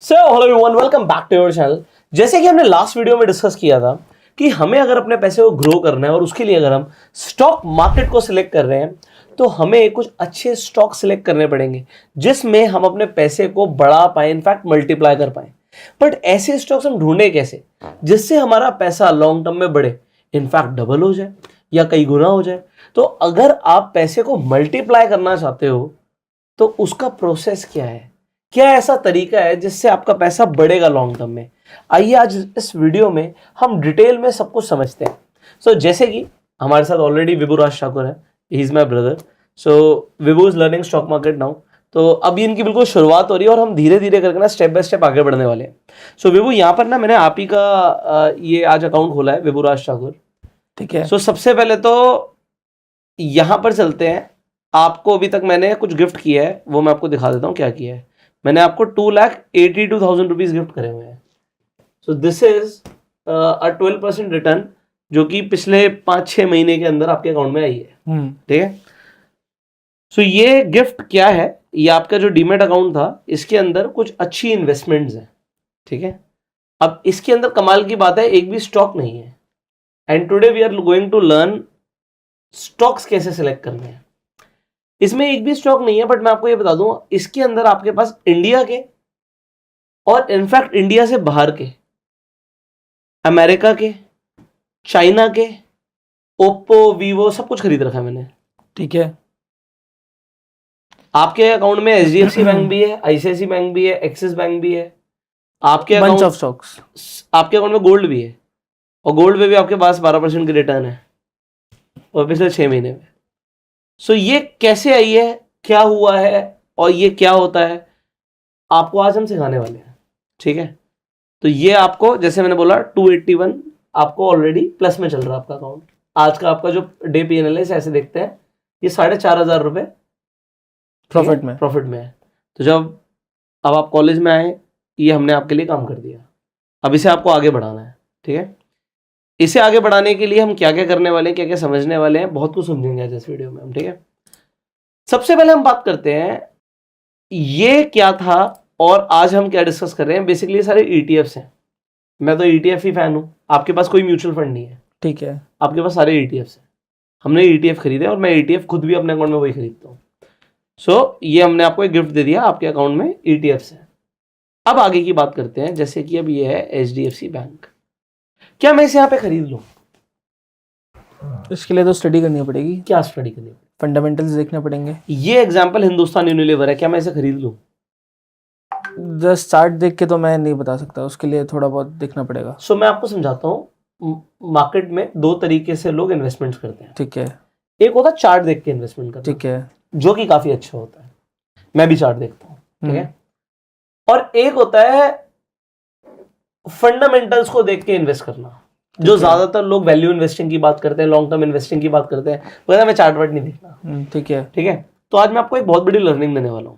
So hello everyone, welcome back to your channel. जैसे कि हमने लास्ट वीडियो में डिस्कस किया था कि हमें अगर अपने पैसे को ग्रो करना है और उसके लिए अगर हम स्टॉक मार्केट को सिलेक्ट कर रहे हैं तो हमें कुछ अच्छे स्टॉक सिलेक्ट करने पड़ेंगे जिसमें हम अपने पैसे को बढ़ा पाए, इनफैक्ट मल्टीप्लाई कर पाए। बट ऐसे स्टॉक्स हम ढूंढे कैसे जिससे हमारा पैसा लॉन्ग टर्म में बढ़े, इनफैक्ट डबल हो जाए या कई गुना हो जाए। तो अगर आप पैसे को मल्टीप्लाई करना चाहते हो तो उसका प्रोसेस क्या है, क्या ऐसा तरीका है जिससे आपका पैसा बढ़ेगा लॉन्ग टर्म में। आइए आज इस वीडियो में हम डिटेल में सब कुछ समझते हैं। सो जैसे कि हमारे साथ ऑलरेडी विभू राज ठाकुर है, he is my brother. So Vibhu is learning stock market now. तो अभी इनकी बिल्कुल शुरुआत हो रही है और हम धीरे धीरे करके ना स्टेप बाय स्टेप आगे बढ़ने वाले हैं। सो विभू, यहाँ पर ना मैंने आप ही का ये आज अकाउंट खोला है, विभू राज ठाकुर। ठीक है। सो सबसे पहले तो यहाँ पर चलते हैं। आपको अभी तक मैंने कुछ गिफ्ट किया है, वो मैं आपको दिखा देता हूँ क्या किया है। मैंने आपको 2,82,000 रुपीज गिफ्ट करे हुए हैं। सो दिस इज अ 12% रिटर्न जो कि पिछले 5-6 महीने के अंदर आपके अकाउंट में आई है। ठीक है। सो ये गिफ्ट क्या है, ये आपका जो डीमेट अकाउंट था इसके अंदर कुछ अच्छी इन्वेस्टमेंट्स हैं। ठीक है। अब इसके अंदर कमाल की बात है, एक भी स्टॉक नहीं है। And today we are going to learn stocks कैसे सिलेक्ट करने हैं। इसमें एक भी स्टॉक नहीं है, बट मैं आपको ये बता दूं, इसके अंदर आपके पास इंडिया के और इनफैक्ट इंडिया से बाहर के, अमेरिका के, चाइना के, ओप्पो, वीवो सब कुछ खरीद रखा है मैंने। ठीक है। आपके अकाउंट में एचडीएफसी बैंक भी है, आईसीआईसी बैंक भी है, एक्सिस बैंक भी है। आपके बंच ऑफ स्टॉक्स। आपके अकाउंट में गोल्ड भी है और गोल्ड पे भी आपके पास 12% की रिटर्न है और पिछले 6 महीने में। सो ये कैसे आई है, क्या हुआ है और ये क्या होता है, आपको आज हम सिखाने वाले हैं। ठीक है। तो ये आपको, जैसे मैंने बोला, 281 आपको ऑलरेडी प्लस में चल रहा है आपका अकाउंट। आज का आपका जो डे पीएनएल है ऐसे देखते हैं, ये 4,500 रुपये प्रॉफिट में है। तो जब अब आप कॉलेज में आए, ये हमने आपके लिए काम कर दिया। अब इसे आपको आगे बढ़ाना है। ठीक है। इसे आगे बढ़ाने के लिए हम क्या क्या करने वाले हैं, क्या क्या समझने वाले हैं, बहुत कुछ समझेंगे आज इस वीडियो में हम। ठीक है। सबसे पहले हम बात करते हैं ये क्या था और आज हम क्या डिस्कस कर रहे हैं। बेसिकली ये सारे ईटीएफ्स हैं। मैं तो ईटीएफ ही फैन हूं। आपके पास कोई म्यूचुअल फंड नहीं है। ठीक है। आपके पास सारे ईटीएफ्स हैं। हमने ईटीएफ खरीदे और मैं ईटीएफ खुद भी अपने अकाउंट में वही खरीदता हूँ। सो ये हमने आपको एक गिफ्ट दे दिया, आपके अकाउंट में ईटीएफ्स है। अब आगे की बात करते हैं। जैसे कि अब ये है एचडीएफसी बैंक, क्या मैं इसे यहाँ पे खरीद लूँ? इसके लिए तो स्टडी करनी पड़ेगी। क्या स्टडी करनी पड़ेगी? फंडामेंटल्स देखने पड़ेंगे। ये एग्जांपल हिंदुस्तान यूनिलीवर है, क्या मैं इसे खरीद लूँ? जस्ट चार्ट देख के तो मैं नहीं बता सकता, उसके लिए थोड़ा बहुत देखना पड़ेगा। सो मैं आपको समझाता हूँ। मार्केट में 2 तरीके से लोग इन्वेस्टमेंट्स करते हैं। ठीक है। एक होता है चार्ट देख के इन्वेस्टमेंट करना, ठीक है, जो कि काफी अच्छा होता है। मैं भी चार्ट देखता हूँ। ठीक है। और एक होता है फंडामेंटल्स को देख के इन्वेस्ट करना, जो ज्यादातर लोग वैल्यू इन्वेस्टिंग की बात करते हैं, लॉन्ग टर्म इन्वेस्टिंग की बात करते हैं। वैसे मैं चार्ट वार्ट नहीं देखना। ठीक है। ठीक है। तो आज मैं आपको एक बहुत बड़ी लर्निंग देने वाला हूं।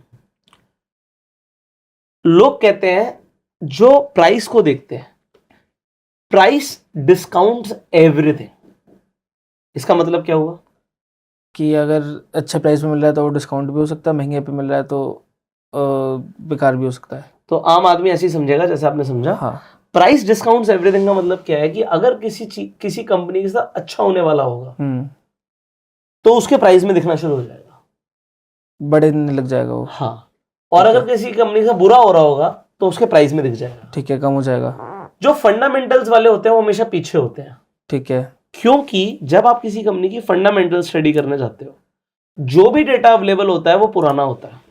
लोग कहते हैं जो प्राइस को देखते हैं, प्राइस डिस्काउंट्स एवरीथिंग। इसका मतलब क्या हुआ कि अगर अच्छा प्राइस में मिल रहा है तो वो डिस्काउंट भी हो सकता है, महंगे पे मिल रहा है तो बेकार भी हो सकता है। तो आम आदमी ऐसे ही समझेगा जैसे आपने समझा। हाँ। प्राइस डिस्काउंट्स एवरीथिंग का मतलब क्या है कि अगर किसी कंपनी के साथ अच्छा होने वाला होगा तो उसके प्राइस में दिखना शुरू हो जाएगा, बढ़ने लग जाएगा वो। हाँ। और अगर किसी कंपनी का बुरा हो रहा होगा तो उसके प्राइस में दिख जाएगा। ठीक है, कम हो जाएगा। जो फंडामेंटल्स वाले होते हैं वो हमेशा पीछे होते हैं। ठीक है। क्योंकि जब आप किसी कंपनी की फंडामेंटल स्टडी करने जाते हो, जो भी डेटा अवेलेबल होता है वो पुराना होता है।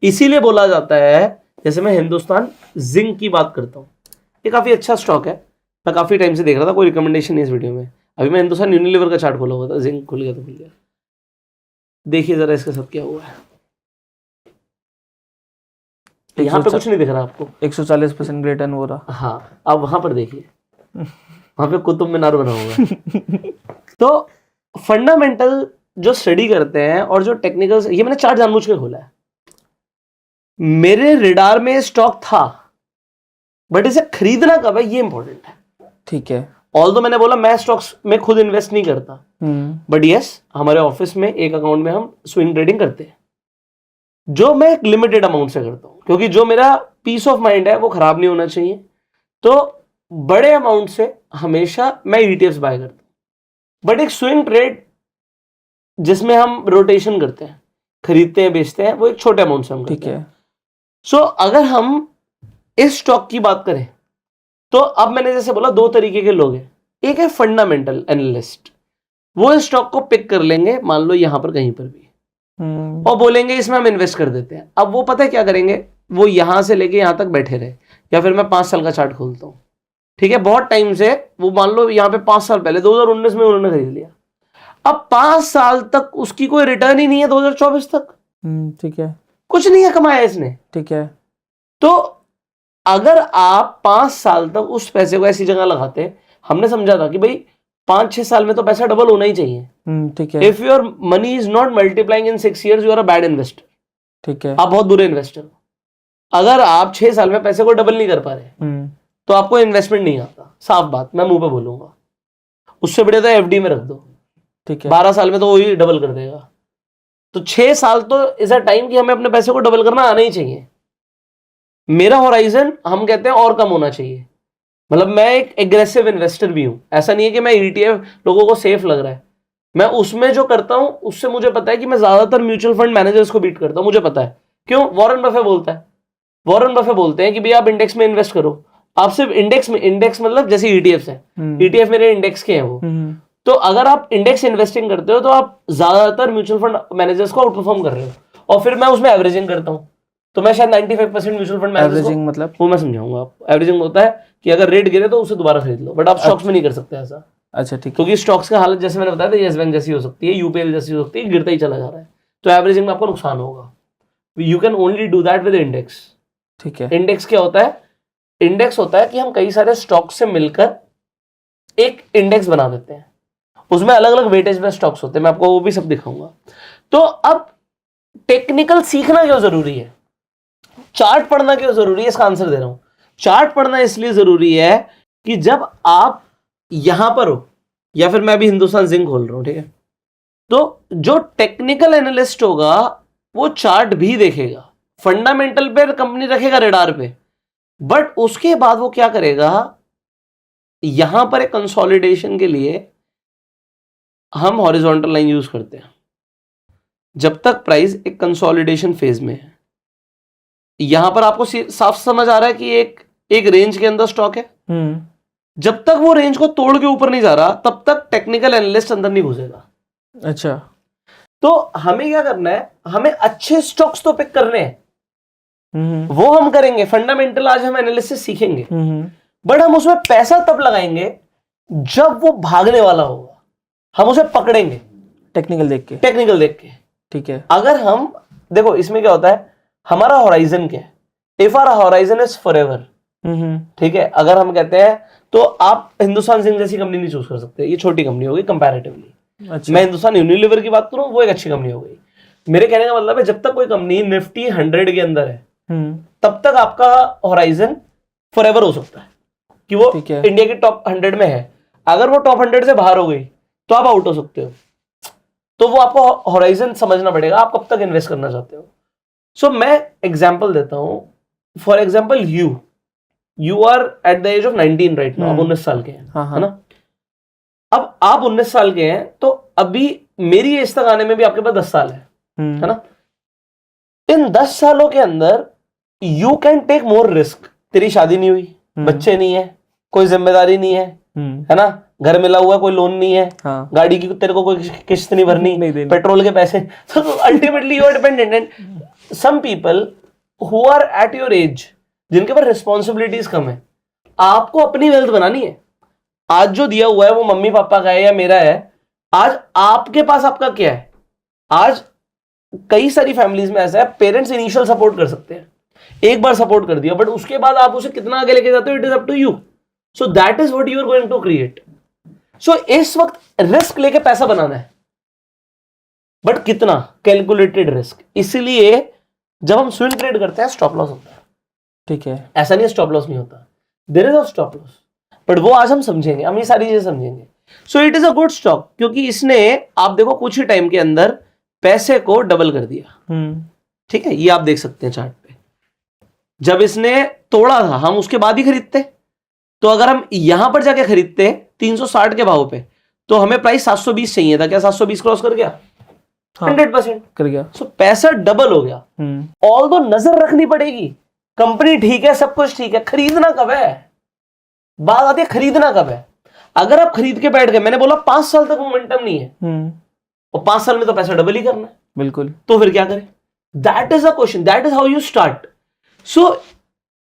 इसीलिए बोला जाता है, जैसे मैं हिंदुस्तान जिंक की बात करता हूं, ये काफी अच्छा स्टॉक है। मैं काफी टाइम से देख रहा था, कोई रिकमेंडेशन नहीं इस वीडियो में। अभी मैं हिंदुस्तान यूनिलीवर का चार्ट खोला हुआ था, जिंक खुल गया तो खुल गया। देखिए जरा इसके साथ क्या हुआ है। यहाँ पे कुछ नहीं दिख रहा आपको, 140% रिटर्न हो रहा। हाँ, आप वहां पर देखिए, वहां पे कुतुब मीनार बना हुआ है। तो फंडामेंटल जो स्टडी करते हैं और जो टेक्निकल, ये मैंने चार्ट जानबूझ के खोला है। मेरे रिडार में स्टॉक था, बट इसे खरीदना कब है ये इंपॉर्टेंट है। ठीक है। ऑल्दो मैंने बोला मैं स्टॉक्स में खुद इन्वेस्ट नहीं करता, बट यस हमारे ऑफिस में एक अकाउंट में हम स्विंग ट्रेडिंग करते हैं, जो मैं एक लिमिटेड अमाउंट से करता हूँ। क्योंकि जो मेरा पीस ऑफ माइंड है वो खराब नहीं होना चाहिए। तो बड़े अमाउंट से हमेशा मैं ईटीएफ्स बाय करता हूं। बट एक स्विंग ट्रेड जिसमें हम रोटेशन करते हैं, खरीदते हैं बेचते हैं, वो एक छोटे अमाउंट से हम ठीक करते हैं। है। सो अगर हम इस स्टॉक की बात करें तो अब मैंने जैसे बोला दो तरीके के लोग हैं। एक है फंडामेंटल एनालिस्ट, वो इस स्टॉक को पिक कर लेंगे, मान लो यहां पर कहीं पर भी, और बोलेंगे इसमें हम इन्वेस्ट कर देते हैं। अब वो पता है क्या करेंगे, वो यहां से लेके यहां तक बैठे रहे, या फिर मैं 5 साल का चार्ट खोलता हूं, ठीक है, बहुत टाइम से, वो मान लो यहां पे 5 साल पहले 2019 में उन्होंने खरीद लिया, अब 5 साल तक उसकी कोई रिटर्न ही नहीं है, 2024 तक ठीक है, कुछ नहीं है कमाया इसने। ठीक है। तो अगर आप 5 साल तक उस पैसे को ऐसी जगह लगाते, हमने समझा था कि भाई 5-6 साल में तो पैसा डबल होना ही चाहिए। ठीक है, if your money is not multiplying in 6 years, you are a bad investor. ठीक है। आप बहुत बुरे इन्वेस्टर हो। अगर आप 6 साल में पैसे को डबल नहीं कर पा रहे तो आपको इन्वेस्टमेंट नहीं आता, साफ बात, मैं मुंह पे बोलूंगा। उससे बढ़िया तो एफडी में रख दो, ठीक है। 12 साल में तो वही डबल कर देगा। तो 6 साल तो इज अ टाइम कि हमें अपने पैसे को डबल करना आना ही चाहिए। मेरा होराइजन हम कहते हैं और कम होना चाहिए। मतलब मैं एक एग्रेसिव इन्वेस्टर भी हूं, ऐसा नहीं है कि मैं ईटीएफ लोगों को सेफ लग रहा है, मैं उसमें जो करता हूं उससे मुझे पता है कि मैं ज्यादातर म्यूचुअल फंड मैनेजर्स को बीट करता हूं, मुझे पता है क्यों। वॉरेन बफे बोलता है, वॉरेन बफे बोलते हैं कि भाई आप इंडेक्स में इन्वेस्ट करो, आप सिर्फ इंडेक्स में, इंडेक्स मतलब जैसे ईटीएफ है, ईटीएफ मेरे इंडेक्स के हैं वो, तो अगर आप इंडेक्स इन्वेस्टिंग करते हो तो आप ज्यादातर म्यूचुअल फंड मैनेजर्स को आउट परफॉर्म कर रहे हो, और फिर मैं उसमें एवरेजिंग करता हूं, तो मैं शायद 95% म्यूचुअल फंड मैनेजर्स एवरेजिंग मतलब वो मैं समझाऊंगा आप। एवरेजिंग होता है कि अगर रेट गिरे तो उसे दोबारा खरीद लो, बट आप स्टॉक्स में नहीं कर सकते ऐसा। अच्छा, ठीक है। क्योंकि स्टॉक्स का हालत जैसे मैंने बताया था येस बैंक जैसी हो सकती है, यूपीएल जैसी हो सकती है, गिरता ही चला जा रहा है, तो एवरेजिंग में आपको नुकसान होगा। You can only do that with index. ठीक है। इंडेक्स क्या होता है? इंडेक्स होता है कि हम कई सारे स्टॉक्स से मिलकर एक इंडेक्स बना देते हैं, उसमें अलग अलग वेटेज में स्टॉक्स होते हैं, मैं आपको वो भी सब दिखाऊंगा। तो अब टेक्निकल सीखना क्यों जरूरी है, चार्ट पढ़ना क्यों जरूरी है, इसका आंसर दे रहा हूं। चार्ट पढ़ना इसलिए जरूरी है कि जब आप यहां पर हो, या फिर मैं अभी हिंदुस्तान जिंक खोल रहा हूं, ठीक है, तो जो टेक्निकल एनालिस्ट होगा वो चार्ट भी देखेगा, फंडामेंटल पे कंपनी रखेगा रेडार पे, बट उसके बाद वो क्या करेगा, यहां पर एक कंसोलिडेशन के लिए हम हॉरिजॉन्टल लाइन यूज करते हैं। जब तक प्राइस एक कंसोलिडेशन फेज में है, यहां पर आपको साफ समझ आ रहा है कि एक रेंज के अंदर स्टॉक है, जब तक वो रेंज को तोड़ के ऊपर नहीं जा रहा तब तक टेक्निकल एनालिस्ट अंदर नहीं घुसेगा। अच्छा, तो हमें क्या करना है, हमें अच्छे स्टॉक्स तो पिक करने हैं, वो हम करेंगे, फंडामेंटल आज हम एनालिसिस सीखेंगे, बट हम उसमें पैसा तब लगाएंगे जब वो भागने वाला होगा, हम उसे पकड़ेंगे टेक्निकल देख के, टेक्निकल देख के। ठीक है। अगर हम देखो इसमें क्या होता है, हमारा होराइजन क्या है, if our horizon is forever, ठीक है, अगर हम कहते हैं तो आप हिंदुस्तान जिंक जैसी कंपनी नहीं चूज कर सकते, ये छोटी कंपनी होगी कंपैरेटिवली। अच्छा। मैं हिंदुस्तान यूनिलीवर की बात करूं, वो एक अच्छी कंपनी हो गई। मेरे कहने का मतलब है जब तक कोई कंपनी निफ्टी 100 के अंदर है तब तक आपका होराइजन फॉरएवर हो सकता है कि वो इंडिया की टॉप 100 में है। अगर वो टॉप 100 से बाहर हो गई तो आप आउट हो सकते हो, तो वो आपको होराइजन समझना पड़ेगा, आप कब तक इन्वेस्ट करना चाहते हो। सो मैं एग्जाम्पल देता हूं, for example you are at the age of 19 right now, आप 19 साल के हैं, है ना। अब आप 19 साल के हैं तो अभी मेरी एज तक आने में भी आपके पास 10 साल है ना। इन 10 सालों के अंदर you can take more risk. तेरी शादी नहीं हुई, बच्चे नहीं है, कोई जिम्मेदारी नहीं है ना, घर मिला हुआ, कोई लोन नहीं है, गाड़ी की तेरे को कोई किस्त नहीं भरनी, पेट्रोल के पैसे, ultimately you are dependent. And some people who are at your age, जिनके पास रिस्पॉन्सिबिलिटीज कम है, आपको अपनी वेल्थ बनानी है। आज जो दिया हुआ है वो मम्मी पापा का है या मेरा है, आज आपके पास आपका क्या है। आज कई सारी फैमिलीज में ऐसा है, पेरेंट्स इनिशियल सपोर्ट कर सकते हैं, एक बार सपोर्ट कर दिया, बट उसके बाद आप उसे कितना आगे लेके जाते हो, it is up to you. So that is what you are going to create. So इस वक्त रिस्क लेके पैसा बनाना है, बट कितना, कैलकुलेटेड रिस्क। इसीलिए जब हम स्विंग ट्रेड करते हैं स्टॉप लॉस होता है, ठीक है, ऐसा नहीं स्टॉप लॉस नहीं होता, there is a stop loss, but वो आज हम समझेंगे, हम ये सारी चीजें समझेंगे। So it is a good stock, क्योंकि इसने आप देखो कुछ ही टाइम के अंदर पैसे को डबल कर दिया, ठीक है, ये आप देख सकते हैं चार्ट पे। जब इसने तोड़ा था हम उसके बाद ही खरीदते। तो अगर हम यहां पर जाके खरीदते 360 के भाव पे तो हमें प्राइस 720 चाहिए था। क्या 720 क्रॉस कर गया? हाँ, 100% कर गया। सो पैसा डबल हो गया। ऑल दो नजर रखनी पड़ेगी, कंपनी ठीक है, सब कुछ ठीक है, खरीदना कब है? बात आती है खरीदना कब है। अगर आप खरीद के बैठ गए, मैंने बोला 5 साल तक मोमेंटम नहीं है और 5 साल में तो पैसा डबल ही करना है, बिल्कुल। तो फिर क्या करें? That is a question, that is how you start. So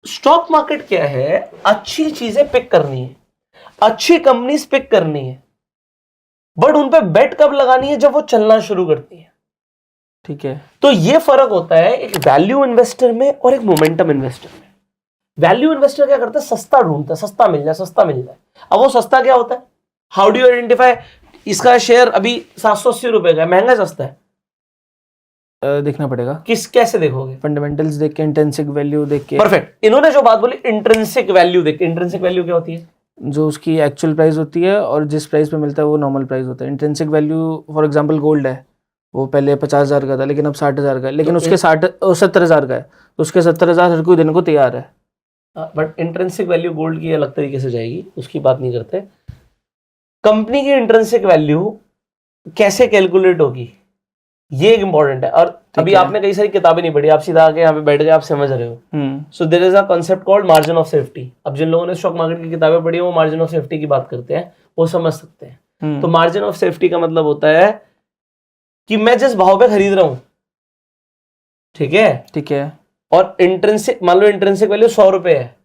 stock market क्या है? अच्छी चीजें पिक करनी है, अच्छी कंपनीज पिक करनी है, बट उन पे बेट कब लगानी है? जब वो चलना शुरू करती है। ठीक है। तो ये फर्क होता है एक वैल्यू इन्वेस्टर में और एक मोमेंटम इन्वेस्टर में। वैल्यू इन्वेस्टर क्या करता है? सस्ता ढूंढता है, सस्ता मिल जाए, सस्ता मिल जाए। अब वो सस्ता क्या होता है? How do you identify? इसका शेयर अभी 780 रुपए का है, महंगा सस्ता है? देखना पड़ेगा। कैसे देखोगे? फंडामेंटल्स देख के, इंट्रिंसिक वैल्यू देख के। परफेक्ट। इन्होंने जो बात बोली इंट्रिंसिक वैल्यू देख के, इंट्रिंसिक वैल्यू क्या होती है? जो उसकी एक्चुअल प्राइस होती है और जिस प्राइस पे मिलता है वो नॉर्मल प्राइस होता है। Intrinsic value for example gold है, वो पहले 50,000 का था लेकिन अब 60,000 का है, लेकिन उसके 70,000 का है, तो उसके 70,000 हर कोई देने को तैयार है। बट इंट्रिंसिक वैल्यू गोल्ड की अलग तरीके से जाएगी, उसकी बात नहीं करते। कंपनी की इंट्रिंसिक वैल्यू कैसे कैलकुलेट होगी, ये एक इंपॉर्टेंट है। और अभी आपने कई सारी किताबें नहीं पढ़ी, आप सीधा आके यहाँ पे बैठ गए, आप समझ रहे हो। So there is a concept called margin of safety. अब जिन लोगों ने स्टॉक मार्केट की किताबें पढ़ी है वो मार्जिन ऑफ सेफ्टी की बात करते हैं, वो समझ सकते हैं। तो मार्जिन ऑफ सेफ्टी का मतलब होता है कि मैं जिस भाव पे खरीद रहा हूं, ठीक है, ठीक है, और इंट्रिंसिक, मान लो इंट्रिंसिक वैल्यू 100 रुपए है,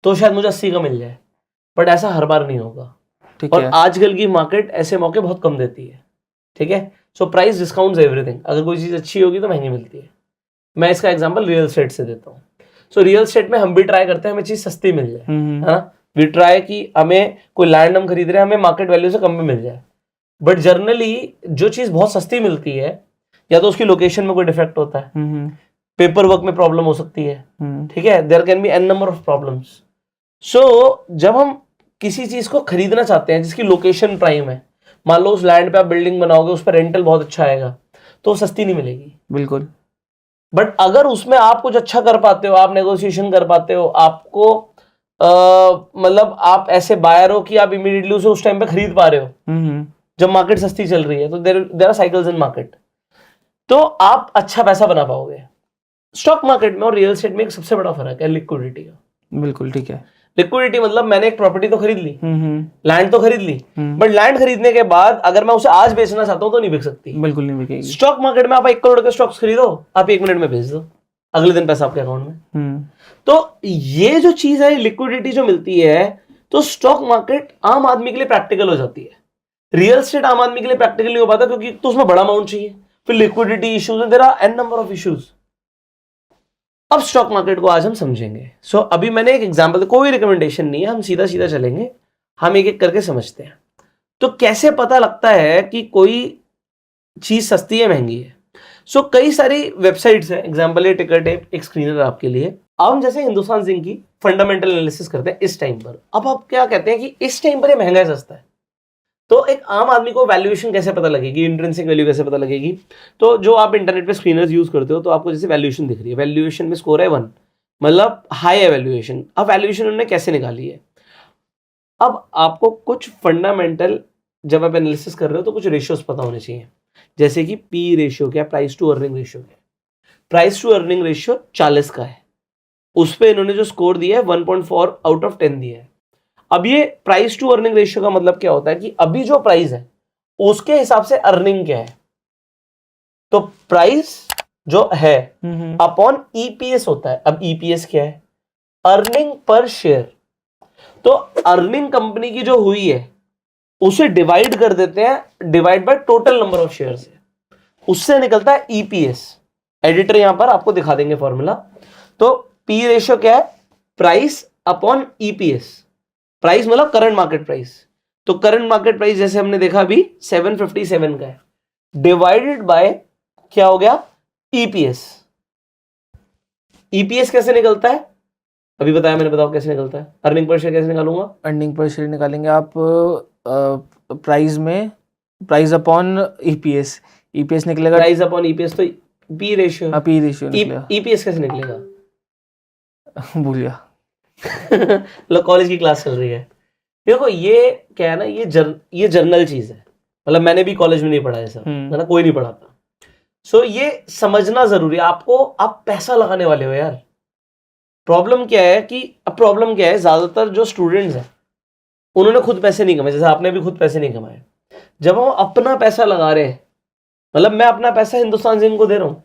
तो शायद मुझे 80 का मिल जाए, बट ऐसा हर बार नहीं होगा। ठीक और है। आजकल की मार्केट ऐसे मौके बहुत कम देती है, ठीक है। So price discounts everything. अगर कोई चीज अच्छी होगी तो महंगी मिलती है। मैं इसका एग्जांपल रियल एस्टेट से देता हूँ। सो रियल एस्टेट में हम भी ट्राई करते हैं हमें चीज सस्ती मिल जाए, है ना। वी ट्राई कि हमें कोई लैंड हम खरीद रहे हैं, हमें मार्केट वैल्यू से कम में मिल जाए। बट जनरली जो चीज बहुत सस्ती मिलती है, या तो उसकी लोकेशन में कोई डिफेक्ट होता है, पेपर वर्क में प्रॉब्लम हो सकती है, ठीक है, there can be an number of problems. So जब हम किसी चीज को खरीदना चाहते हैं जिसकी लोकेशन प्राइम है, मान लो उस लैंड पे आप बिल्डिंग बनाओगे, उस पर रेंटल बहुत अच्छा आएगा, तो सस्ती नहीं मिलेगी, बिल्कुल। बट अगर उसमें आप कुछ अच्छा कर पाते हो, आप नेगोशिएशन कर पाते हो, आपको मतलब आप ऐसे बायर हो कि आप इमीडिएटली उसे उस टाइम पे खरीद पा रहे हो जब मार्केट सस्ती चल रही है, तो there are cycles in market, तो आप अच्छा पैसा बना पाओगे। स्टॉक मार्केट में और रियल एस्टेट में एक सबसे बड़ा फर्क है लिक्विडिटी का। बिल्कुल, ठीक है। लिक्विडिटी मतलब मैंने एक प्रॉपर्टी तो खरीद ली, लैंड तो खरीद ली, बट लैंड खरीदने के बाद अगर मैं उसे आज बेचना चाहता हूं तो नहीं बिक सकती, बिल्कुल नहीं बिकेगी। स्टॉक मार्केट में आप 1 करोड़ के स्टॉक्स खरीदो, आप 1 मिनट में बेच दो, अगले दिन पैसा आपके अकाउंट में। तो ये जो चीज है लिक्विडिटी जो मिलती है, तो स्टॉक मार्केट आम आदमी के लिए प्रैक्टिकल हो जाती है। रियल एस्टेट आम आदमी के लिए प्रैक्टिकल नहीं हो पाता, क्योंकि तो उसमें बड़ा अमाउंट चाहिए, फिर liquidity issues, there are an number of issues. अब स्टॉक मार्केट को आज हम समझेंगे। सो अभी मैंने एक एग्जांपल, कोई रिकमेंडेशन नहीं है, हम सीधा सीधा चलेंगे, हम एक एक करके समझते हैं। तो कैसे पता लगता है कि कोई चीज सस्ती है महंगी है? सो कई सारी वेबसाइट्स हैं, एग्जांपल है टिकर टेप, एक स्क्रीनर आपके लिए। अब हम जैसे हिंदुस्तान जिंक की फंडामेंटल एनालिसिस करते हैं इस टाइम पर। अब आप क्या कहते हैं कि इस टाइम पर ये महंगा है सस्ता है, तो एक आम आदमी को वैल्यूएशन कैसे पता लगेगी, इंट्रिंसिक वैल्यू कैसे पता लगेगी? तो जो आप इंटरनेट पे स्क्रीनर्स यूज करते हो, तो आपको जैसे वैल्यूएशन दिख रही है, वैल्यूएशन में स्कोर है 1, मतलब हाई है वैल्यूएशन। अब वैल्यूएशन उन्होंने कैसे निकाली है? अब आपको कुछ फंडामेंटल, जब आप एनालिसिस कर रहे हो तो कुछ रेशियोज पता होने चाहिए, जैसे कि पी रेशियो क्या, प्राइस टू अर्निंग रेशियो क्या। प्राइस टू अर्निंग रेशियो 40 का है, उस पर इन्होंने जो स्कोर दिया है 1.4 आउट ऑफ 10 दिया है। अब ये प्राइस टू अर्निंग रेशियो का मतलब क्या होता है कि अभी जो प्राइस है उसके हिसाब से अर्निंग क्या है। तो प्राइस जो है अपॉन ईपीएस होता है। अब ईपीएस क्या है? Earning per share. तो अर्निंग कंपनी की जो हुई है उसे डिवाइड कर देते हैं, divide by total number of share से, उससे निकलता है ईपीएस। एडिटर यहां पर आपको दिखा देंगे फॉर्मूला। तो पी रेशियो क्या है? Price upon EPS. प्राइस मतलब करंट मार्केट प्राइस, तो करंट मार्केट प्राइस जैसे हमने देखा अभी 757 का है, डिवाइडेड बाय क्या हो गया? ईपीएस। ईपीएस कैसे निकलता है? अभी बताया मैंने, बताओ कैसे निकलता है? अर्निंग पर शेयर कैसे निकालूंगा? अर्निंग पर शेयर निकालेंगे आप प्राइस में, प्राइस अपॉन ईपीएस, ईपीएस निकलेगा। प्राइस अपॉन ईपीएस, तो पी रेशियो, पी रेशियो निकलेगा। ईपीएस कैसे निकलेगा? भूल गया। मतलब कॉलेज की क्लास चल रही है। देखो ये क्या है ना, ये जर्नल चीज है। मतलब मैंने भी कॉलेज में नहीं पढ़ा है सब, है ना, कोई नहीं पढ़ाता। सो ये समझना जरूरी है आपको। आप पैसा लगाने वाले हो यार। प्रॉब्लम क्या है, ज्यादातर जो स्टूडेंट्स हैं उन्होंने खुद पैसे नहीं कमाए, जैसे आपने भी खुद पैसे नहीं कमाए। जब हम अपना पैसा लगा रहे हैं, मतलब मैं अपना पैसा हिंदुस्तान जिंक को दे रहा हूं,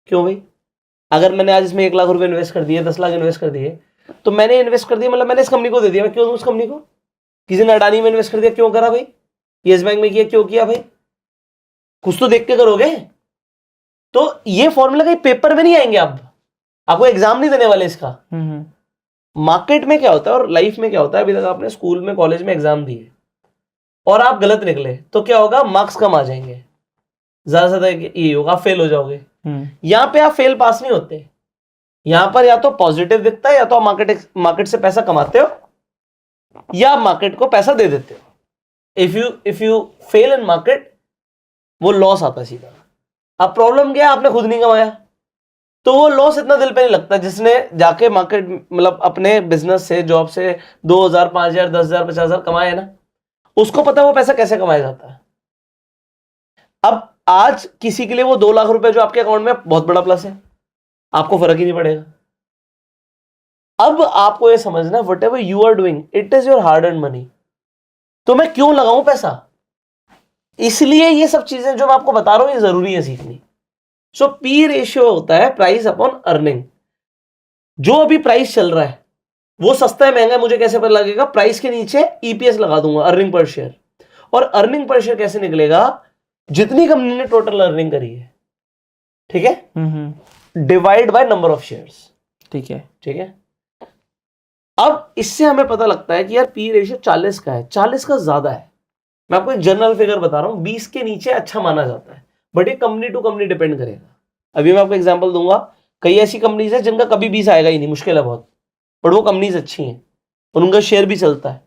क्यों भाई? अगर मैंने आज इसमें 1 लाख रुपए इन्वेस्ट कर दिए, 10 लाख इन्वेस्ट कर दिए, तो मैंने इन्वेस्ट कर दिया, मतलब मैंने इस कंपनी को दे दिया। मैं क्यों दूं उस कंपनी को? किसी ने अडानी में इन्वेस्ट कर दिया, क्यों करा भाई? येस बैंक में किया, क्यों किया भाई? कुछ तो देख के करोगे। तो ये फॉर्मूला कहीं पेपर में नहीं आएंगे, आप आपको एग्जाम नहीं देने वाले इसका। मार्केट में क्या होता है और लाइफ में क्या होता है, अभी तक आपने स्कूल में कॉलेज में एग्जाम दिए और आप गलत निकले तो क्या होगा? मार्क्स कम आ जाएंगे, ज्यादा से ज्यादा ये होगा, आप फेल हो जाओगे। यहां पे आप फेल पास नहीं होते। यहां पर या तो पॉजिटिव दिखता है, या तो आप मार्केट से पैसा कमाते हो, या आप मार्केट को पैसा दे देते हो। If you fail in market, वो लॉस आता है सीधा। अब प्रॉब्लम क्या है? आपने खुद नहीं कमाया, तो वो लॉस इतना दिल पे नहीं लगता। जिसने जाके मार्केट, मतलब अपने बिजनेस से, जॉब से 2,000, 5,000, 10,000, 50,000 कमाए ना, उसको पता है वो पैसा कैसे कमाया जाता है। अब आज किसी के लिए वो 2 लाख रुपए जो आपके अकाउंट में बहुत बड़ा प्लस है, आपको फर्क ही नहीं पड़ेगा। अब आपको ये समझना, whatever you are doing, it is your hard earn money. तो मैं क्यों लगाऊं पैसा? इसलिए ये सब चीजें जो मैं आपको बता रहा हूं, ये जरूरी है सीखनी। सो पी रेशियो होता है प्राइस अपॉन अर्निंग। जो अभी प्राइस चल रहा है वो सस्ता है महंगा है, मुझे कैसे पता लगेगा? प्राइस के नीचे ईपीएस लगा दूंगा, अर्निंग पर शेयर। और अर्निंग पर शेयर कैसे निकलेगा? जितनी कंपनी ने टोटल अर्निंग करी है, ठीक है, divide by number of shares. ठीक है। अब इससे हमें पता लगता है कि यार पी रेशियो 40 का है, 40 का ज्यादा है। मैं आपको एक जनरल फिगर बता रहा हूं, 20 के नीचे अच्छा माना जाता है, बट ये कंपनी टू कंपनी डिपेंड करेगा। अभी मैं आपको एग्जांपल दूंगा, कई ऐसी कंपनीज है जिनका कभी 20 आएगा ही नहीं, मुश्किल है बहुत, बट वो कंपनीज अच्छी हैं और उनका शेयर भी चलता है।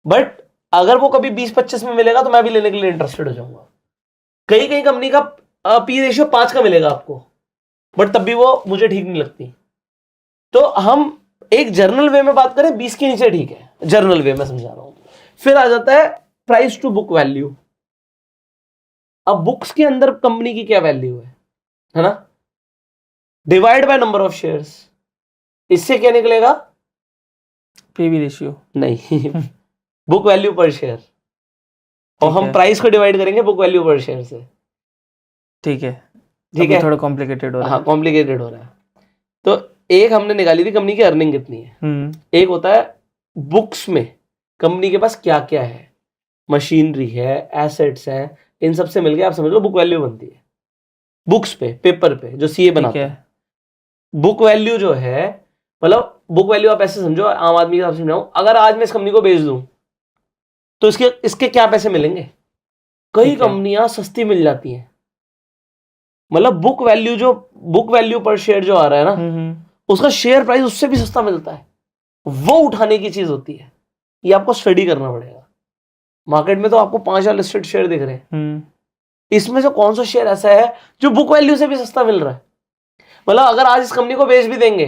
बट अगर वो कभी 20-25 में मिलेगा तो मैं भी लेने के लिए इंटरेस्टेड हो जाऊंगा। कई कंपनी का पी रेशियो 5 का मिलेगा आपको, बट तब भी वो मुझे ठीक नहीं लगती। तो हम एक जर्नल वे में बात करें, 20 के नीचे ठीक है, जर्नल वे में समझा रहा हूं। फिर आ जाता है प्राइस टू बुक वैल्यू। अब बुक्स के अंदर कंपनी की क्या वैल्यू है ना, divide by number of shares. इससे क्या निकलेगा? पीवी रेशियो नहीं, बुक वैल्यू पर शेयर। और हम प्राइस को डिवाइड करेंगे बुक वैल्यू पर शेयर से। ठीक है, थोड़ा कॉम्प्लिकेटेड हो रहा है। हाँ, कॉम्प्लिकेटेड हो रहा है। तो एक हमने निकाली थी कंपनी की अर्निंग कितनी है। एक होता है बुक्स में कंपनी के पास क्या क्या है, मशीनरी है, एसेट्स है, इन सब से मिलके आप समझ लो बुक वैल्यू बनती है। बुक्स पे, पेपर पे जो सीए बनाता है। बुक वैल्यू जो है, मतलब बुक वैल्यू आप ऐसे समझो, आम आदमी के हिसाब से समझाऊं, अगर आज मैं इस कंपनी को बेच दूं तो इसके क्या पैसे मिलेंगे? कई कंपनियां सस्ती मिल जाती हैं। मतलब बुक वैल्यू पर शेयर जो आ रहा है ना, उसका शेयर प्राइस उससे भी सस्ता मिलता है। वो उठाने की चीज होती है, ये आपको स्टडी करना पड़ेगा। मार्केट में तो आपको 5,000 लिस्टेड शेयर दिख रहे हैं, इसमें से कौन सा शेयर ऐसा है जो बुक वैल्यू से भी सस्ता मिल रहा है? मतलब अगर आज इस कंपनी को बेच भी देंगे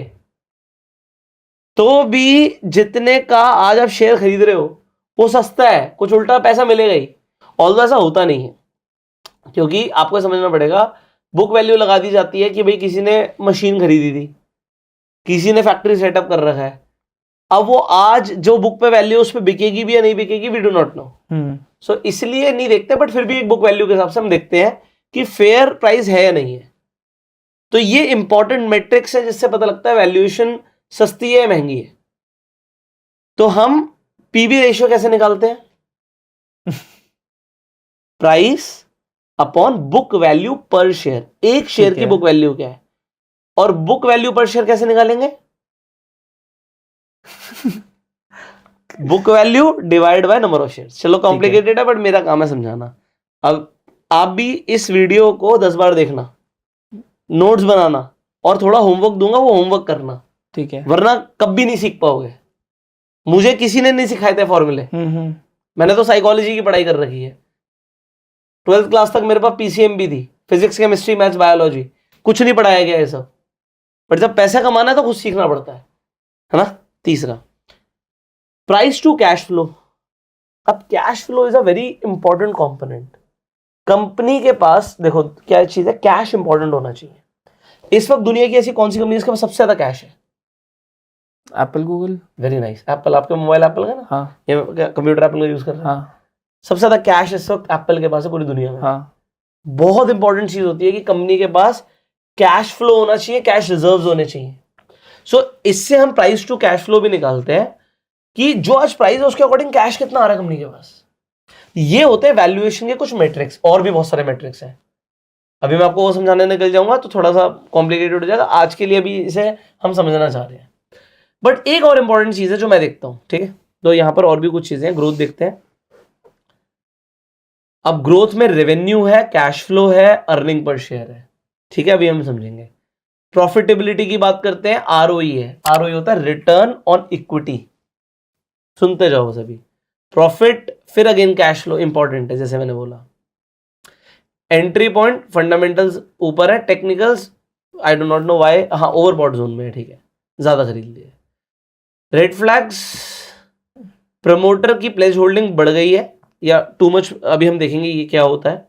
तो भी जितने का आज आप शेयर खरीद रहे हो वो सस्ता है, कुछ उल्टा पैसा मिलेगा ही। ऑल्दो ऐसा होता नहीं है, क्योंकि आपको समझना पड़ेगा, बुक वैल्यू लगा दी जाती है कि भाई किसी ने मशीन खरीदी थी, किसी ने फैक्ट्री सेटअप कर रखा है। अब वो आज जो बुक पे वैल्यू उस पे बिकेगी भी या नहीं बिकेगी, वी डू नॉट नो। सो इसलिए नहीं देखते, बट फिर भी एक बुक वैल्यू के हिसाब से हम देखते हैं कि फेयर प्राइस है या नहीं है। तो ये इंपॉर्टेंट मैट्रिक्स है जिससे पता लगता है वैल्यूएशन सस्ती है या महंगी है। तो हम पीवी रेशियो कैसे निकालते हैं? प्राइस अपॉन बुक वैल्यू पर शेयर। एक शेयर की बुक वैल्यू क्या है, और बुक वैल्यू पर शेयर कैसे निकालेंगे? Book value divide by number of shares. चलो कॉम्प्लिकेटेड है, बट मेरा काम है समझाना। अब आप भी इस वीडियो को 10 बार देखना, नोट्स बनाना, और थोड़ा होमवर्क दूंगा, वो होमवर्क करना, ठीक है? वरना कभी नहीं सीख पाओगे। मुझे किसी ने नहीं सिखाए थे फॉर्मूले। मैंने तो साइकोलॉजी की पढ़ाई कर रखी है। 12th क्लास तक मेरे पास पीसीएम भी थी, फिजिक्स, केमिस्ट्री, मैथ्स, बायोलॉजी, कुछ नहीं पढ़ाया गया ये सब। बट जब पैसा कमाना है तो खुद सीखना पड़ता है। है ना। तीसरा, प्राइस टू कैश फ्लो। अब cash flow is a very important component. Company के पास देखो क्या चीज है, कैश इंपॉर्टेंट होना चाहिए। इस वक्त दुनिया की ऐसी कौन सी कंपनी है जिसके पास सबसे ज्यादा कैश है? Apple, Google. Very nice, Apple. आपका मोबाइल एप्पल का ना? हाँ ये कंप्यूटर एप्पल का यूज कर रहे हैं? हाँ सबसे ज्यादा कैश इस वक्त एप्पल के पास है पूरी दुनिया में। हाँ। बहुत इंपॉर्टेंट चीज होती है कि कंपनी के पास कैश फ्लो होना चाहिए, कैश रिजर्व्स होने चाहिए। सो इससे हम प्राइस टू कैश फ्लो भी निकालते हैं कि जो आज प्राइस है उसके अकॉर्डिंग कैश कितना आ रहा है कंपनी के पास। ये होते हैं वैल्यूएशन के कुछ मैट्रिक्स, और भी बहुत सारे मैट्रिक्स हैं। अभी मैं आपको वो समझाने निकल जाऊंगा तो थोड़ा सा कॉम्प्लिकेटेड हो जाएगा। आज के लिए अभी इसे हम समझना चाह रहे हैं। बट एक और इंपॉर्टेंट चीज है जो मैं देखता हूं, ठीक है। तो यहां पर और भी कुछ चीजें हैं, ग्रोथ देखते हैं। अब ग्रोथ में रेवेन्यू है, कैश फ्लो है, अर्निंग पर शेयर है, ठीक है। अभी हम समझेंगे। प्रॉफिटेबिलिटी की बात करते हैं, आरओई है। आरओई होता है रिटर्न ऑन इक्विटी। सुनते जाओ सभी। प्रॉफिट, फिर अगेन कैश फ्लो इंपॉर्टेंट है, जैसे मैंने बोला। एंट्री पॉइंट, फंडामेंटल्स ऊपर है, technicals I do not know why, हाँ ओवरबॉट जोन में है, ठीक है, ज्यादा खरीद लिए। रेड फ्लैग्स, प्रमोटर की प्लेज होल्डिंग बढ़ गई है या टू मच, अभी हम देखेंगे ये क्या होता है।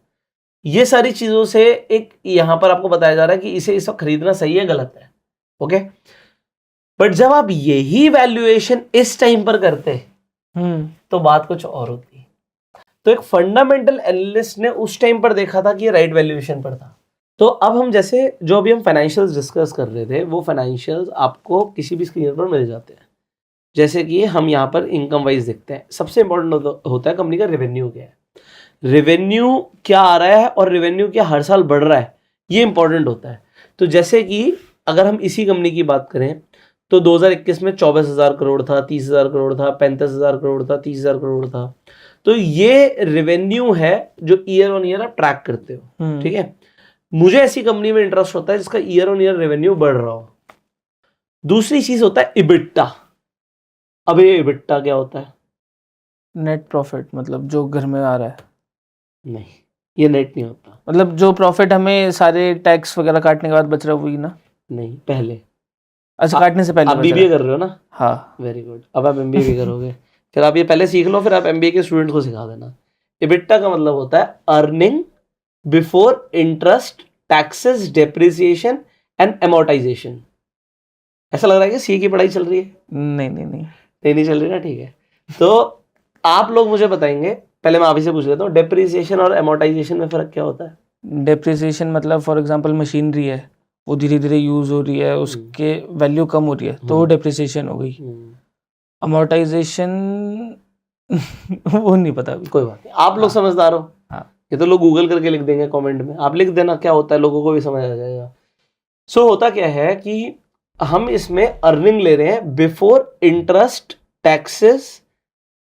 ये सारी चीजों से एक यहां पर आपको बताया जा रहा है कि इसे इस वक्त खरीदना सही है गलत है, ओके। बट जब आप यही वैल्यूएशन इस टाइम पर करते तो बात कुछ और होती। तो एक फंडामेंटल एनालिस्ट ने उस टाइम पर देखा था कि ये राइट वैल्यूएशन पर था। तो अब हम जैसे जो अभी हम फाइनेंशियल्स डिस्कस कर रहे थे, वो फाइनेंशियल्स आपको किसी भी स्क्रीन पर मिल जाते हैं। जैसे कि हम यहाँ पर इनकम वाइज देखते हैं। सबसे इंपॉर्टेंट होता है कंपनी का रेवेन्यू क्या है, रेवेन्यू क्या आ रहा है और रेवेन्यू क्या हर साल बढ़ रहा है, ये इंपॉर्टेंट होता है। तो जैसे कि अगर हम इसी कंपनी की बात करें तो 2021 में 24,000 करोड़ था, 30,000 करोड़ था, 35,000 करोड़ था, 30,000 करोड़ था। तो ये रेवेन्यू है जो ईयर ऑन ईयर आप ट्रैक करते हो, ठीक है। मुझे ऐसी कंपनी में इंटरेस्ट होता है जिसका ईयर ऑन ईयर रेवेन्यू बढ़ रहा हो। दूसरी चीज होता है इबिट्टा। अब ये इबिट्टा क्या होता है? नेट प्रॉफिट, मतलब जो घर में आ रहा है। नहीं, ये नेट नहीं होता। मतलब जो प्रॉफिट हमें सारे टैक्स वगैरह काटने के बाद बच रहा है वही ना? नहीं, पहले। अच्छा, काटने से पहले आप बच बीबीए रहा कर रहे हो ना? हाँ। Very good. अब आप एमबीए भी करोगे। फिर आप ये पहले सीख लो, फिर आप एमबीए के स्टूडेंट्स को सिखा देना। इबिट्टा का मतलब होता है earning before interest, taxes, depreciation and amortisation. ऐसा लग रहा है कि सी की पढ़ाई चल रही है? नहीं नहीं नहीं। नहीं चल रही ना, ठीक है। तो आप लोग मुझे बताएंगे, पहले मैं आप ही से पूछ लेता हूँ, डेप्रिसिएशन और एमोर्टाइजेशन में फर्क क्या होता है? डेप्रिसिएशन मतलब फॉर एग्जांपल मशीनरी है, वो धीरे धीरे यूज हो रही है, उसके वैल्यू कम हो रही है, तो वो डेप्रिसिएशन हो गई। अमोर्टाइजेशन वो नहीं पता अभी। कोई बात नहीं, आप लोग समझदार हो। हाँ। ये तो लोग गूगल करके लिख देंगे कमेंट में, आप लिख देना क्या होता है, लोगों को भी समझ आ जाएगा। सो होता क्या है कि हम इसमें अर्निंग ले रहे हैं before interest, taxes,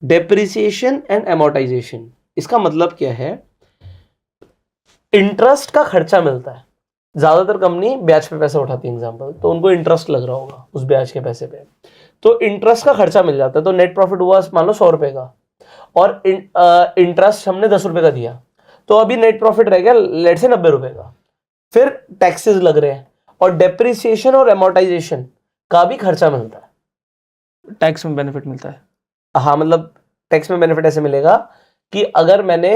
depreciation and amortisation. इसका मतलब क्या है? इंटरेस्ट का खर्चा मिलता है। ज्यादातर कंपनी ब्याज पे पैसे उठाती है एग्जांपल, तो उनको इंटरेस्ट लग रहा होगा उस ब्याज के पैसे पे, तो इंटरेस्ट का खर्चा मिल जाता है। तो नेट प्रॉफिट हुआ मान लो 100 रुपए का, और इंटरेस्ट हमने 10 रुपए का दिया, तो अभी नेट प्रॉफिट रह गया लेट से 90 रुपए का। फिर टैक्सेस लग रहे हैं और डेप्रिसिएशन और एमोर्टाइजेशन का भी खर्चा मिलता है। टैक्स में बेनिफिट मिलता है। हाँ, मतलब टैक्स में बेनिफिट ऐसे मिलेगा कि अगर मैंने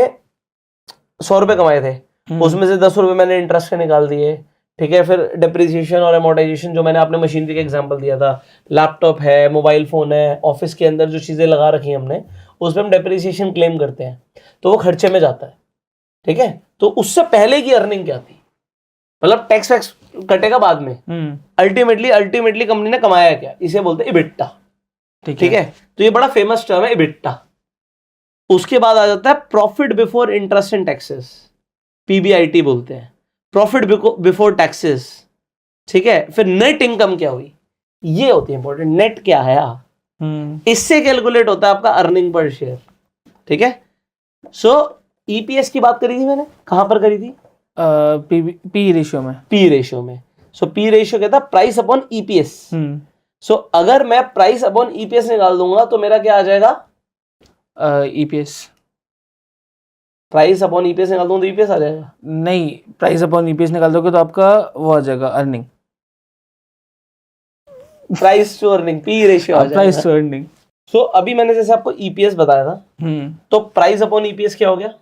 100 रुपए कमाए थे, उसमें से 10 रुपए मैंने इंटरेस्ट के निकाल दिए, ठीक है। फिर डेप्रिसिएशन और एमोर्टाइजेशन, जो मैंने आपने मशीनरी का एग्जांपल दिया था, लैपटॉप है, मोबाइल फोन है, ऑफिस के अंदर जो चीजें लगा रखी हैं हमने, उसमें हम डेप्रिसिएशन क्लेम करते हैं, तो वो खर्चे में जाता है, ठीक है। तो उससे पहले की अर्निंग क्या थी, मतलब टैक्स वैक्स कटेगा बाद में, अल्टीमेटली कंपनी ने कमाया क्या, इसे बोलते हैं इबिट्टा, ठीक है। तो ये बड़ा फेमस टर्म है इबिट्टा। उसके बाद आ जाता है profit before interest and taxes, PBIT बोलते हैं, प्रॉफिट बिफोर टैक्सेस, ठीक है। फिर नेट इनकम क्या हुई, ये होती है इंपॉर्टेंट। नेट क्या है, इससे कैलकुलेट होता है आपका अर्निंग पर शेयर, ठीक है। सो ईपीएस की बात करी थी मैंने, कहां पर करी थी? पी रेशियो में। पी रेशियो में। सो पी रेशियो कहता है प्राइस अपॉन ईपीएस। सो अगर मैं प्राइस अपॉन ईपीएस निकाल दूंगा तो मेरा क्या आ जाएगा? ईपीएस। प्राइस अपॉन ईपीएस निकाल दूंगा तो ईपीएस आ जाएगा? नहीं, प्राइस अपॉन ईपीएस निकाल दोगे तो आपका वो आ जाएगा earning. Price to earning, P ratio आ जाएगा। Price to earning. सो अभी मैंने जैसे आपको ईपीएस बताया था, तो प्राइस अपॉन ईपीएस क्या हो गया?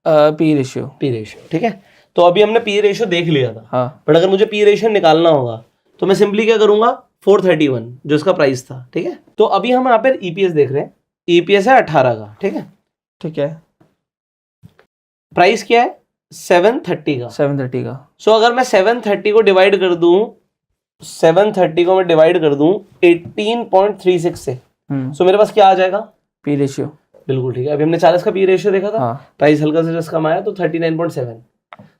P ratio. पी रेशियो, ठीक है। तो अभी हमने पी रेशियो देख लिया था, हाँ। बट अगर मुझे पी रेशियो निकालना होगा तो मैं सिंपली क्या करूंगा, 431 जो इसका प्राइस था, ठीक है। तो अभी हम यहाँ पे ईपीएस देख रहे हैं, ईपीएस है 18 का, ठीक है। ठीक है। प्राइस क्या है? 730 का। 730 का। सो अगर मैं 730 को डिवाइड कर दूं, 730 को मैं डिवाइड कर दूं 18.36 से, सो मेरे पास क्या आ जाएगा? P ratio. बिल्कुल ठीक है। अभी हमने 40 का पी रेशियो देखा था, हाँ। प्राइस हल्का से जस्ट कम आया तो 39.7।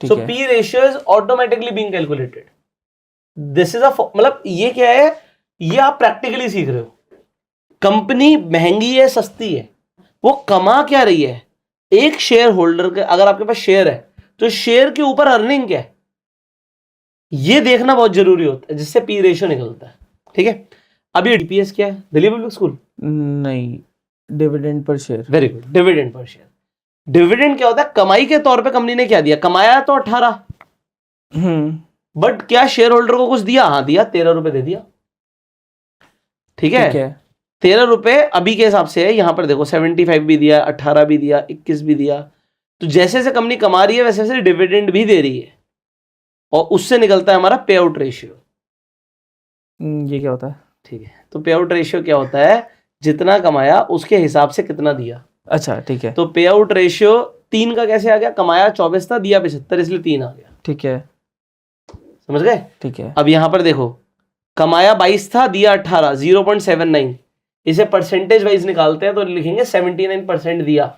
ठीक सो है। P ratio is automatically being calculated. This is a, मतलब ये क्या है, ये आप प्रैक्टिकली सीख रहे हो। कंपनी महंगी है सस्ती है, वो कमा क्या रही है? एक शेयर होल्डर के, अगर आपके पास शेयर है तो शेयर के ऊपर अर्निंग क्या है, ये देखना बहुत जरूरी होता है, जिससे पी रेशियो निकलता है, ठीक है। अभी डीपीएस क्या है? Delhi public school? नहीं, dividend per share. Very good, dividend per share. Dividend क्या होता है? कमाई के तौर पे कंपनी ने क्या दिया? कमाया तो 18, बट क्या शेयर होल्डर को कुछ दिया? हाँ दिया, 13 रुपए दे दिया, ठीक है। 13 रुपए अभी के हिसाब से है, यहां पर देखो 75 भी दिया, 18 भी दिया, 21 भी दिया। तो जैसे जैसे कंपनी कमा रही है वैसे वैसे डिविडेंड भी दे रही है, और उससे निकलता है हमारा पे आउट रेशियो। ये क्या होता है? ठीक है, तो पे आउट रेशियो क्या होता है? जितना कमाया उसके हिसाब से कितना दिया। अच्छा, ठीक है। तो पे आउट रेशियो 3 का कैसे आ गया? कमाया 24 था, दिया 75, इसलिए 3 आ गया। ठीक है, समझ गए? ठीक है। अब यहां पर देखो, कमाया 22 था, दिया 18, 0.79। इसे परसेंटेज वाइज निकालते हैं तो लिखेंगे 79% दिया।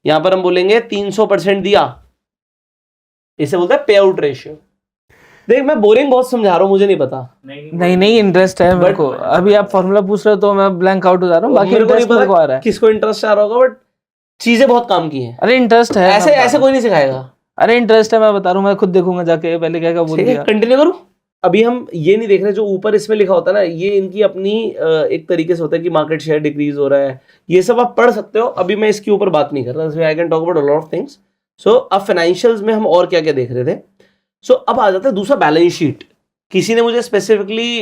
यहां पर हम बोलेंगे 300% दिया, इसे बोलते हैं पे आउट रेशियो। देख, मैं बोरिंग बहुत समझा रहा हूं, मुझे नहीं पता। नहीं इंटरेस्ट है मेरे को। अभी आप फॉर्मूला पूछ रहे हो तो मैं ब्लैंक आउट हो जा रहा हूँ। बाकी इंटरेस्ट मेरे को आ रहा है। किसको इंटरेस्ट आ रहा होगा, बट चीजें बहुत काम की हैं। अरे इंटरेस्ट है, ऐसे ऐसे कोई नहीं सिखाएगा। अरे इंटरेस्ट है, मैं बता रहा हूँ, मैं खुद देखूंगा जाके पहले क्या क्या बोल दिया। कंटिन्यू करूं? अभी हम ये नहीं देख रहे, जो ऊपर इसमें लिखा होता है ना, ये इनकी अपनी एक तरीके से होता है कि मार्केट शेयर डिक्रीज हो रहा है, ये सब आप पढ़ सकते हो। अभी मैं इसके ऊपर बात नहीं कर रहा, I can talk about a lot of things. So अब फाइनेंशियल्स में हम और क्या क्या देख रहे थे। सो अब आ जाता है दूसरा, बैलेंस शीट। किसी ने मुझे स्पेसिफिकली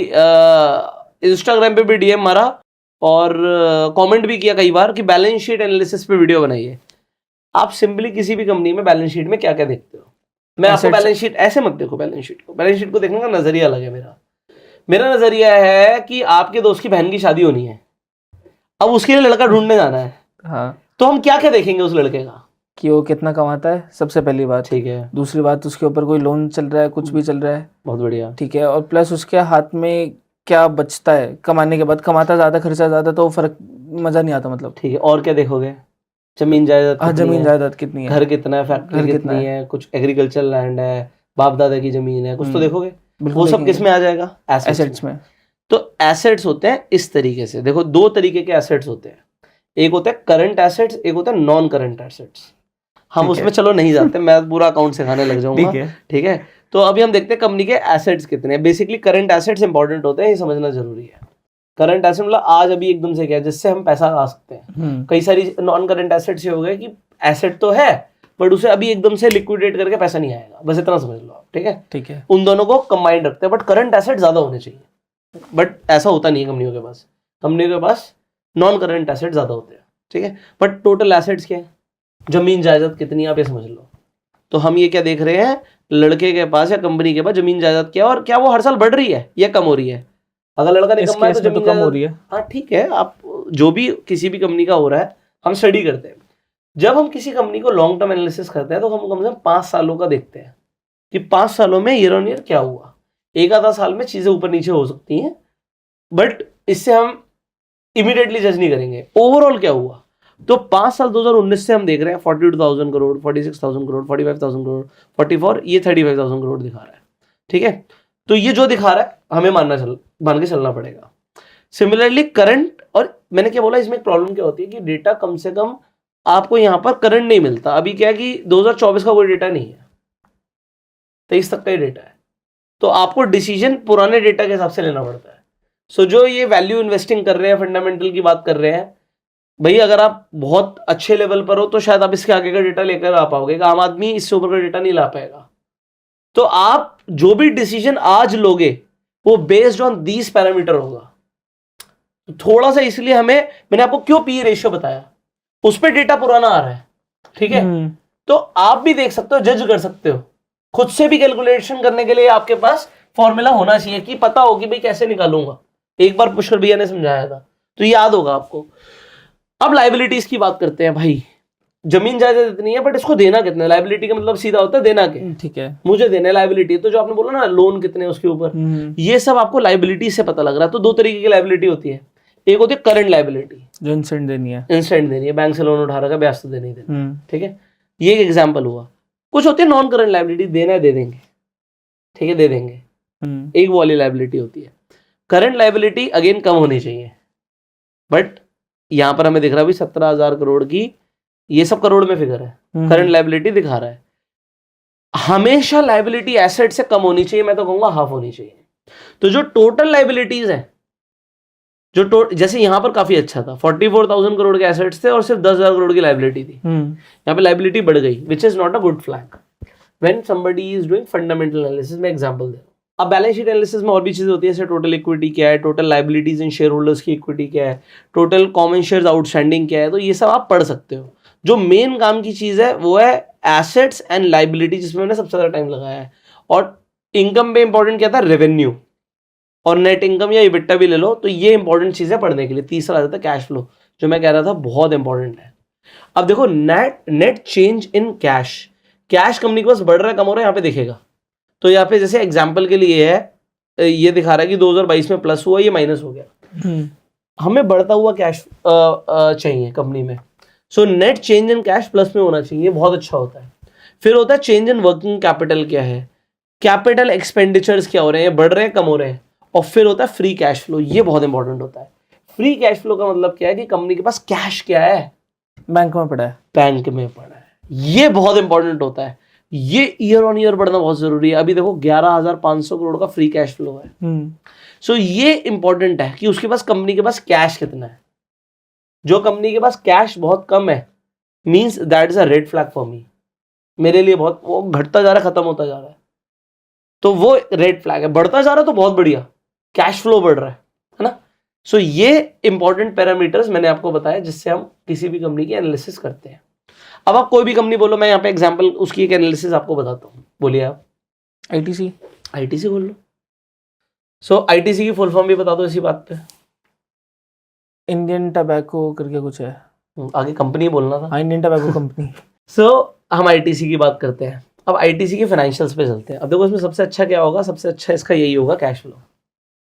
इंस्टाग्राम पे भी डीएम मारा और कमेंट भी किया कई बार कि बैलेंस शीट एनालिसिस पे वीडियो बनाइए। आप सिंपली किसी भी कंपनी में बैलेंस शीट में क्या क्या देखते हो? मैं आपको बैलेंस शीट ऐसे मत देखो, बैलेंस शीट को देखने का नजरिया अलग है मेरा नजरिया है कि आपके दोस्त की बहन की शादी होनी है, अब उसके लिए लड़का ढूंढने जाना है। हाँ। तो हम क्या क्या देखेंगे उस लड़के का? कि वो कितना कमाता है, सबसे पहली बात। ठीक है। दूसरी बात, उसके ऊपर कोई लोन चल रहा है, कुछ भी चल रहा है। बहुत बढ़िया। ठीक है। और प्लस उसके हाथ में क्या बचता है कमाने के बाद। कमाता ज्यादा, खर्चा ज्यादा, तो फर्क मजा नहीं आता मतलब। ठीक है, और क्या देखोगे? जमीन जायदाद। हाँ, जमीन जायदाद कितनी है, घर कितना है, फैक्ट्री कितनी है, कुछ एग्रीकल्चर लैंड है, बाप दादा की जमीन है, कुछ तो देखोगे। वो सब किस में आ जाएगा? एसेट्स में। तो एसेट्स होते हैं इस तरीके से, देखो 2 तरीके के एसेट्स होते हैं। एक होता है करंट एसेट्स, एक होता है नॉन करंट एसेट्स। हम उसमें चलो नहीं जाते, मैं पूरा अकाउंट सिखाने लग जाऊंगा। ठीक है। तो अभी हम देखते हैं कंपनी के एसेट्स कितने हैं। बेसिकली करंट एसेट्स इंपॉर्टेंट होते हैं, ये समझना जरूरी है। करंट एसेट मतलब आज अभी एकदम से क्या है जिससे हम पैसा ला सकते हैं। कई सारी नॉन करंट एसेट्स ये हो गए कि एसेट तो है बट उसे अभी एकदम से लिक्विडेट करके पैसा नहीं आएगा, बस इतना समझ लो आप। ठीक है, ठीक है। उन दोनों को कंबाइंड रखते हैं, बट करंट एसेट ज्यादा होने चाहिए, बट ऐसा होता नहीं है कंपनियों के पास। कंपनियों के पास नॉन करंट एसेट ज्यादा होते हैं। ठीक है, बट टोटल एसेट्स क्या है, जमीन जायदाद कितनी, आप ये समझ लो। तो हम ये क्या देख रहे हैं, लड़के के पास या कंपनी के पास जमीन जायदाद क्या है और क्या वो हर साल बढ़ रही है या कम हो रही है। अगर लड़का नहीं कमा तो जमीन कम हो रही है। हाँ ठीक है, आप जो भी किसी भी कंपनी का हो रहा है हम स्टडी करते हैं। जब हम किसी कंपनी को लॉन्ग टर्म एनालिसिस करते हैं तो हम कम से कम 5 सालों का देखते हैं कि 5 सालों में ईयर ऑन ईयर क्या हुआ। एक आधा साल में चीजें ऊपर नीचे हो सकती हैं, बट इससे हम इमीडिएटली जज नहीं करेंगे ओवरऑल क्या हुआ। तो 5 साल 2019 से हम देख रहे हैं 42,000 करोड़, 46,000 करोड़, 45,000 करोड़, 44, ये 35,000 करोड़ दिखा रहा है। ठीक है, तो ये जो दिखा रहा है हमें मान के चलना पड़ेगा। सिमिलरली करंट, और मैंने क्या बोला, इसमें एक प्रॉब्लम क्या होती है कि डेटा कम से कम आपको यहां पर करंट नहीं मिलता। अभी क्या है कि 2024 का कोई डेटा नहीं है, 23 तक का ही डेटा है, तो आपको डिसीजन पुराने डेटा के हिसाब से लेना पड़ता है। सो जो ये वैल्यू इन्वेस्टिंग कर रहे हैं, फंडामेंटल की बात कर रहे हैं, भाई अगर आप बहुत अच्छे लेवल पर हो तो शायद आप इसके आगे का डेटा लेकर आ पाओगे, आम आदमी इससे ऊपर का डेटा नहीं ला पाएगा। तो आप जो भी डिसीजन आज लोगे वो बेस्ड ऑन दीज पैरामीटर होगा। थोड़ा सा इसलिए मैंने आपको क्यों पी रेशियो बताया, उस पर डेटा पुराना आ रहा है, ठीक है। तो आप भी देख सकते हो, जज कर सकते हो, खुद से भी कैलकुलेशन करने के लिए आपके पास फॉर्मूला होना चाहिए कि पता हो कि भाई कैसे निकालूंगा। एक बार पुष्कर भैया ने समझाया था तो याद होगा आपको। अब लाइबिलिटीज की बात करते हैं भाई। जमीन जायदाद इतनी है बट इसको देना कितना है। लाइबिलिटी का मतलब सीधा होता है देना के, ठीक है, मुझे देना है लाइबिलिटी। तो जो आपने बोला ना लोन कितने उसके ऊपर, ये सब आपको लाइबिलिटी से पता लग रहा है। तो दो तरीके की लाइबिलिटी होती है, एक होती है करंट लाइबिलिटी जो इंस्टेंट देनी है, बैंक से लोन उठा रखा, ब्याज तो देनी देना, ठीक है, ये एक एग्जाम्पल हुआ। कुछ होती है नॉन करंट लाइबिलिटी, देना है दे देंगे, ठीक है, दे देंगे, एक वाली लाइबिलिटी होती है। करंट लाइबिलिटी अगेन कम होनी चाहिए, बट यहां पर हमें दिख रहा है 17,000 करोड़ की, ये सब करोड़ में फिगर है, करंट लाइबिलिटी दिखा रहा है। हमेशा लाइबिलिटी एसेट से कम होनी चाहिए, मैं तो कहूंगा हाफ होनी चाहिए। तो जो टोटल लाइबिलिटीज है, जैसे यहां पर काफी अच्छा था, 44,000 करोड़ के एसेट्स थे और सिर्फ 10,000 करोड़ की लाइबिलिटी थी। यहाँ पे लाइबिलिटी बढ़ गई, which is not a good flag when somebody is doing fundamental analysis. में एग्जांपल दे रहा हूं। अब बैलेंस शीट एनालिसिस में और भी चीजें होती है, जैसे टोटल इक्विटी क्या है, टोटल लाइबिलिटीज इन शेयर होल्डर्स की इक्विटी क्या है, टोटल कॉमन शेयर्स आउटस्टैंडिंग क्या है। तो ये सब आप पढ़ सकते हो। जो मेन काम की चीज है वो है एसेट्स एंड लाइबिलिटी, जिसमें मैंने सबसे ज्यादा टाइम लगाया है। और इनकम पे इंपॉर्टेंट क्या था, रेवेन्यू और नेट इनकम या इबिट्टा भी ले लो, तो ये इंपॉर्टेंट चीज है पढ़ने के लिए। तीसरा आ जाता है कैश फ्लो, जो मैं कह रहा था बहुत इंपॉर्टेंट है। अब देखो net change in cash, cash company के पास बढ़ रहा है कम हो रहा है, यहाँ पे दिखेगा। तो यहाँ पे जैसे एग्जाम्पल के लिए है, ये दिखा रहा है कि 2022 में प्लस हुआ, ये माइनस हो गया। हमें बढ़ता हुआ कैश चाहिए कंपनी में, so net change in cash plus में होना चाहिए, बहुत अच्छा होता है। फिर होता है चेंज इन वर्किंग कैपिटल क्या है, कैपिटल एक्सपेंडिचर्स क्या हो रहे हैं, बढ़ रहे हैं कम हो रहे हैं। और फिर होता है फ्री कैश फ्लो, ये बहुत इंपॉर्टेंट होता है। फ्री कैश फ्लो का मतलब क्या है कि कंपनी के पास कैश क्या है, बैंक में पड़ा है, ये बहुत इंपॉर्टेंट होता है। ये ईयर ऑन ईयर बढ़ना बहुत जरूरी है। अभी देखो 11,500 करोड़ का फ्री कैश फ्लो है। सो ये इंपॉर्टेंट है कि उसके पास, कंपनी के पास कैश कितना है। जो कंपनी के पास कैश बहुत कम है, means that is a red flag for me, मेरे लिए बहुत, वो घटता जा रहा है, खत्म होता जा रहा है, तो वो रेड फ्लैग है। बढ़ता जा रहा है तो बहुत बढ़िया, कैश फ्लो बढ़ रहा है ना। सो ये इंपॉर्टेंट पैरामीटर्स मैंने आपको बताया जिससे हम किसी भी कंपनी की एनालिसिस करते हैं। अब आप कोई भी कंपनी बोलो, मैं यहाँ पे एग्जांपल उसकी एक एनालिसिस आपको बताता हूँ। बोलिए आप। आईटीसी बोल लो। सो आईटीसी की फुल फॉर्म भी बता दो इसी बात पे। इंडियन टबैको करके कुछ है, आगे कंपनी बोलना था। Indian tobacco company. सो हम आईटीसी की बात करते हैं। अब आईटीसी के फाइनेंशियल्स पे चलते हैं। अब देखो इसमें सबसे अच्छा क्या होगा, सबसे अच्छा इसका यही होगा कैश फ्लो,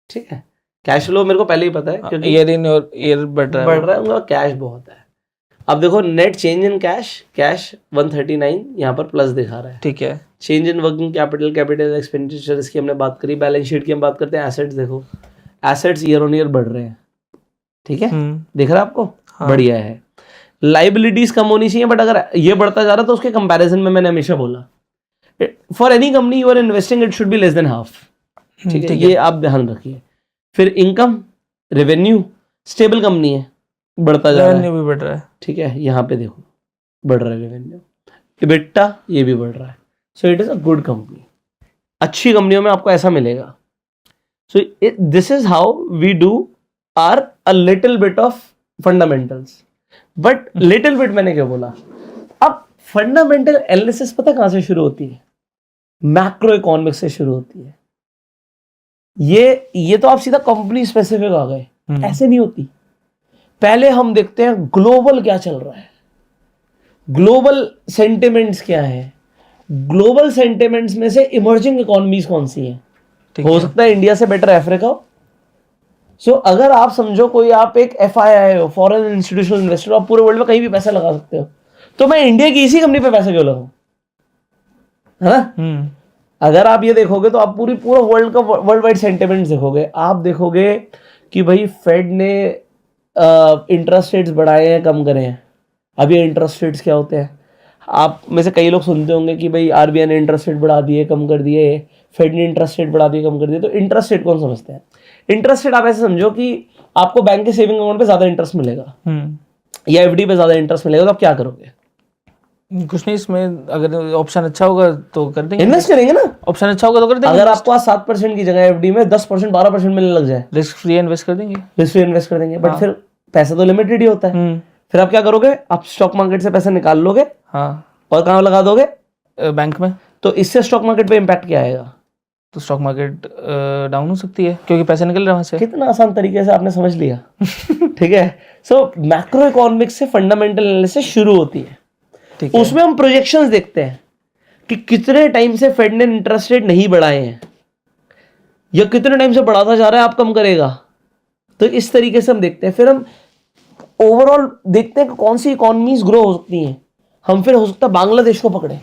ठीक है। कैश फ्लो मेरे को पहले ही पता है क्योंकि ईयर बढ़ रहा है उनका, कैश बहुत है। अब देखो नेट चेंज इन कैश 139 यहाँ पर प्लस दिखा रहा है, ठीक है। Change in working capital expenditure, इसकी हमने बात करी। बैलेंस शीट की हम बात करते हैं। एसेट्स देखो, एसेट्स ईयर ऑन ईयर बढ़ रहे हैं, ठीक है, दिख रहा है आपको, हाँ। बढ़िया है। लाइबिलिटीज कम होनी चाहिए, बट अगर ये बढ़ता जा रहा है तो उसके कंपैरिजन में मैंने हमेशा बोला, for any company you are investing it should be less than half, ठीक है, ये आप ध्यान रखिए। फिर इनकम, रेवेन्यू, स्टेबल कंपनी है, बढ़ता जा रहा है, रेवेन्यू भी बढ़ रहा है, ठीक है, यहाँ पे देखो बढ़ रहा है रेवेन्यू, इबिट्टा ये भी बढ़ रहा है। So it is a good company. अच्छी कंपनियों में आपको ऐसा मिलेगा। So this is how we do are a little bit of fundamentals, but little bit मैंने क्या बोला। अब फंडामेंटल एनालिसिस पता कहां से शुरू होती है, मैक्रो इकोनॉमिक्स से शुरू होती है। ये तो आप सीधा कंपनी स्पेसिफिक आ गए, ऐसे नहीं होती। पहले हम देखते हैं ग्लोबल क्या चल रहा है, ग्लोबल सेंटिमेंट्स क्या है, ग्लोबल सेंटिमेंट्स में से इमर्जिंग इकोनॉमीज कौन सी हैं। हो सकता है इंडिया से बेटर अफ्रीका हो। सो अगर आप समझो कोई, आप एक FII हो, फॉरेन इंस्टीट्यूशनल इन्वेस्टर, आप पूरे वर्ल्ड में कहीं भी पैसा लगा सकते हो, तो मैं इंडिया की इसी कंपनी पे पैसा क्यों लगाऊं, है ना। अगर आप ये देखोगे तो आप पूरा वर्ल्ड का वर्ल्ड वाइड सेंटिमेंट देखोगे। आप देखोगे कि भाई फेड ने इंटरेस्ट रेट्स बढ़ाए हैं, कम करे हैं। अब ये इंटरेस्ट रेट्स क्या होते हैं, आप में से कई लोग सुनते होंगे कि भाई RBI ने इंटरेस्ट रेट बढ़ा दिए, कम कर दिए, फेड ने इंटरेस्ट रेट बढ़ा दिए, कम कर दिए। तो इंटरेस्ट रेट कौन समझते हैं? इंटरेस्ट रेट आप ऐसे समझो कि आपको बैंक के सेविंग अकाउंट पे ज्यादा इंटरेस्ट मिलेगा या FD पे ज्यादा इंटरेस्ट मिलेगा, तो आप क्या करोगे? कुछ नहीं, इसमें अगर ऑप्शन अच्छा होगा तो कर देंगे, इन्वेस्ट करेंगे ना। ऑप्शन अच्छा होगा तो कर देंगे। अगर आपको आज 7% की जगह एफडी में 10% 12% मिलने लग जाए, रिस्क फ्री इन्वेस्ट कर देंगे। रिस्क इन्वेस्ट कर देंगे, बट फिर पैसा तो लिमिटेड ही होता है। फिर आप क्या करोगे, आप स्टॉक मार्केट से पैसा निकाल लोगे, हाँ, और कहाँ लगा दोगे, बैंक में। तो इससे स्टॉक मार्केट पे इम्पैक्ट क्या आएगा, तो स्टॉक मार्केट डाउन हो सकती है क्योंकि पैसे निकल रहे हैं वहां से। कितना आसान तरीके से आपने समझ लिया। ठीक है, सो मैक्रो इकोनॉमिक्स से फंडामेंटल एनालिसिस शुरू होती है। ठीक है, उसमें हम प्रोजेक्शंस देखते हैं कि कितने टाइम से फेड ने इंटरेस्ट रेट नहीं बढ़ाए हैं, या कितने टाइम से बढ़ाता जा रहा है, आप कम करेगा। तो इस तरीके से हम देखते हैं, फिर हम ओवरऑल देखते हैं कि कौन सी इकोनॉमीज ग्रो हो सकती हैं। हम फिर हो सकता है बांग्लादेश को पकड़े,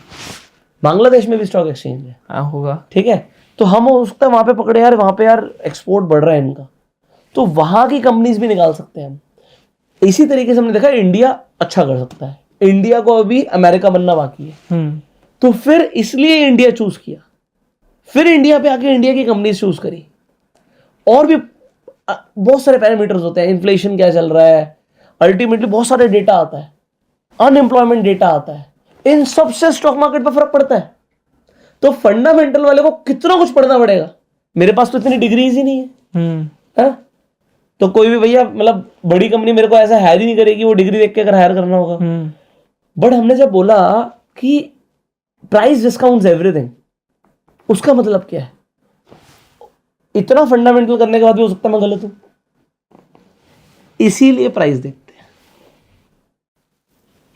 बांग्लादेश में भी स्टॉक एक्सचेंज है, हाँ होगा। ठीक है, तो हम हो सकता है वहां पे पकड़े, यार वहां पे यार एक्सपोर्ट बढ़ रहा है इनका, तो वहां की कंपनीज भी निकाल सकते हैं हम। इसी तरीके से हमने देखा इंडिया अच्छा कर सकता है, इंडिया को अभी अमेरिका बनना बाकी है, तो फिर इसलिए इंडिया चूज किया, फिर इंडिया पे आके इंडिया की कंपनीज चूज करी। और भी बहुत सारे पैरामीटर्स होते हैं, इन्फ्लेशन क्या चल रहा है, अल्टीमेटली बहुत सारे डेटा आता है, अनएम्प्लॉयमेंट डेटा आता है, इन सब से स्टॉक मार्केट पर फर्क पड़ता है। तो फंडामेंटल वाले को कितना कुछ पढ़ना पड़ेगा, मेरे पास तो इतनी डिग्रीज ही नहीं है। तो कोई भी भैया मतलब बड़ी कंपनी मेरे को ऐसा हायर ही नहीं करेगी, वो डिग्री देख के अगर हायर करना होगा। बट हमने जब बोला कि प्राइस डिस्काउंट्स एवरीथिंग, उसका मतलब क्या है, इतना फंडामेंटल करने के बाद भी हो सकता है मैं गलत हूं, इसीलिए प्राइस देखते हैं,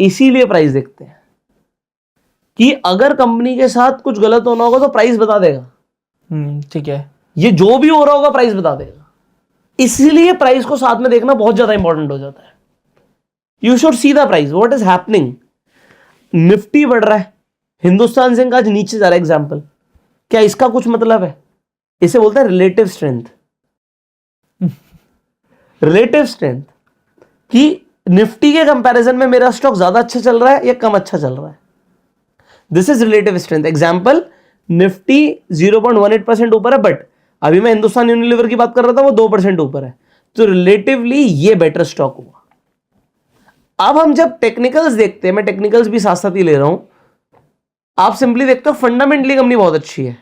इसीलिए प्राइस देखते हैं कि अगर कंपनी के साथ कुछ गलत होना होगा तो प्राइस बता देगा। ठीक है, ये जो भी हो रहा होगा प्राइस बता देगा, इसलिए प्राइस को साथ में देखना बहुत ज्यादा इंपॉर्टेंट हो जाता है। You should see the price, what is happening. Nifty बढ़ रहा है, हिंदुस्तान जिंक आज नीचे जा रहा है, एग्जांपल, क्या इसका कुछ मतलब है? इसे बोलते हैं रिलेटिव स्ट्रेंथ। रिलेटिव स्ट्रेंथ कि निफ्टी के कंपैरिजन में मेरा स्टॉक ज्यादा अच्छा चल रहा है या कम अच्छा चल रहा है, this is relative strength. Example, Nifty 0.18% ऊपर है, बट अभी मैं हिंदुस्तान यूनिलीवर की बात कर रहा था, वो 2% ऊपर है, तो रिलेटिवली ये बेटर स्टॉक हुआ। अब हम जब टेक्निकल्स देखते हैं, मैं टेक्निकल्स भी साथ साथ ही ले रहा हूं, आप सिंपली देखते हो फंडामेंटली कंपनी बहुत अच्छी है।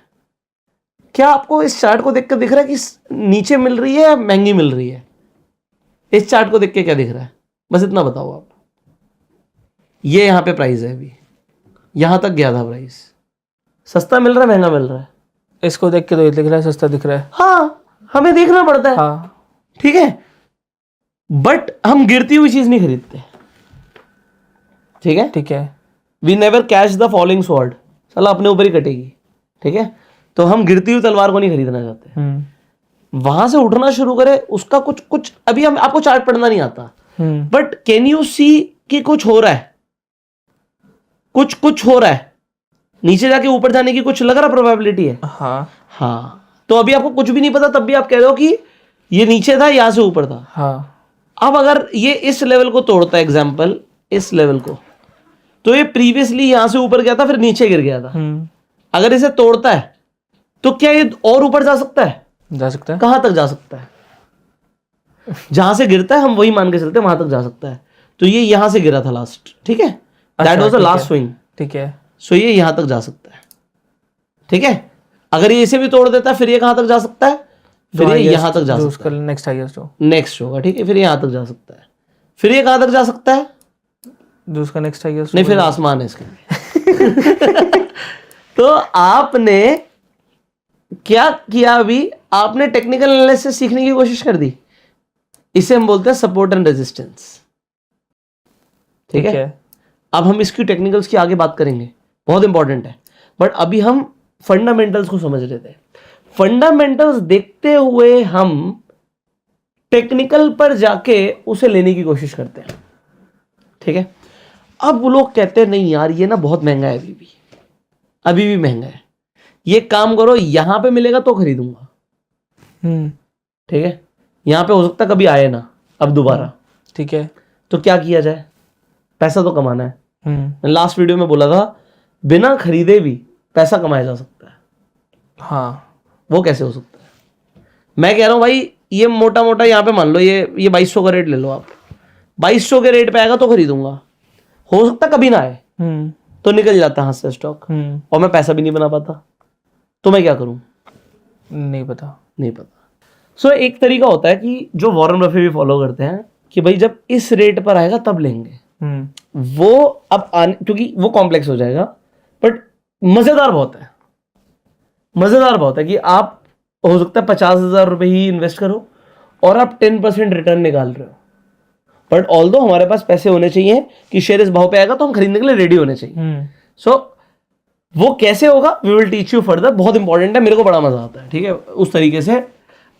क्या आपको इस चार्ट को देखकर दिख रहा है कि नीचे मिल रही है या महंगी मिल रही है? इस चार्ट को देख के क्या दिख रहा है, बस इतना बताओ आप। ये यहां पे प्राइस है, अभी यहां तक गया था प्राइस, सस्ता मिल रहा है महंगा मिल रहा है? इसको देख के तो ये दिख रहा है सस्ता दिख रहा है। हाँ, हमें देखना पड़ता है, हाँ, ठीक है, बट हम गिरती हुई चीज नहीं खरीदते, ठीक है। ठीक है, we never catch the falling sword, साला अपने ऊपर ही कटेगी, ठीक है। तो हम गिरती हुई तलवार को नहीं खरीदना चाहते। वहां से उठना शुरू करे, उसका कुछ कुछ अभी हम आपको चार्ट पढ़ना नहीं आता, बट कैन यू सी कि कुछ हो रहा है, कुछ कुछ हो रहा है, नीचे जाके ऊपर जाने की कुछ लग रहा प्रोबेबिलिटी है। हाँ, तो अभी आपको कुछ भी नहीं पता, तब भी आप कह रहे हो कि ये नीचे था, यहां से ऊपर था। हाँ, अब अगर ये इस लेवल को तोड़ता है, एग्जाम्पल इस लेवल को, तो ये प्रीवियसली यहां से ऊपर गया था, फिर नीचे गिर गया था। अगर इसे तोड़ता है तो क्या ये और ऊपर जा सकता है? जा सकता है। कहां तक जा सकता है? जहां से गिरता है हम वही मान के चलते हैं, वहां तक जा सकता है। तो ये यहां से गिरा था लास्ट, ठीक है, that was the last swing, ठीक है। सो ये यहां तक जा सकता है, ठीक है। अगर ये इसे भी तोड़ देता है, फिर ये कहां तक जा सकता है? फिर ये यहां तक जा सकता है, नेक्स्ट हाईएस्ट हो, नेक्स्ट होगा, ठीक है, फिर यहां तक जा सकता है, फिर ये कहां तक जा सकता है? जो उसका नेक्स्ट हाईएस्ट नहीं, फिर आसमान है इसके। तो आपने क्या किया, अभी आपने टेक्निकल एनालिसिस सीखने की कोशिश कर दी, इसे हम बोलते हैं सपोर्ट एंड रेजिस्टेंस, ठीक है। अब हम इसकी टेक्निकल्स की आगे बात करेंगे, बहुत इंपॉर्टेंट है, बट अभी हम फंडामेंटल्स को समझ रहे थे। फंडामेंटल्स देखते हुए हम टेक्निकल पर जाके उसे लेने की कोशिश करते हैं, ठीक है। अब वो लोग कहते हैं नहीं यार, ये ना बहुत महंगा है, अभी भी महंगा है, ये काम करो, यहां पे मिलेगा तो खरीदूंगा, ठीक है, यहां पे हो सकता कभी आए ना अब दोबारा, ठीक है। तो क्या किया जाए, पैसा तो कमाना है। मैंने लास्ट वीडियो में बोला था बिना खरीदे भी पैसा कमाया जा सकता है। हाँ, वो कैसे हो सकता है? मैं कह रहा हूं भाई, ये मोटा मोटा यहाँ पे मान लो ये 2200 का रेट ले लो आप, 2200 के रेट पे आएगा तो खरीदूंगा, हो सकता कभी ना आए, तो निकल जाता है हाथ से स्टॉक और मैं पैसा भी नहीं बना पाता, तो मैं क्या करूं? नहीं पता। सो एक तरीका होता है कि जो वॉरेन बफे भी फॉलो करते हैं कि भाई जब इस रेट पर आएगा तब लेंगे। वो अब क्योंकि वो कॉम्प्लेक्स हो जाएगा, बट मजेदार बहुत है कि आप हो सकता है 50,000 रुपए ही इन्वेस्ट करो और आप 10% रिटर्न निकाल रहे हो, बट ऑल्दो हमारे पास पैसे होने चाहिए कि शेयर इस भाव पे आएगा तो हम खरीदने के लिए रेडी होने चाहिए। सो वो कैसे होगा, we will teach you further. बहुत इंपॉर्टेंट है, मेरे को बड़ा मजा आता है, ठीक है, उस तरीके से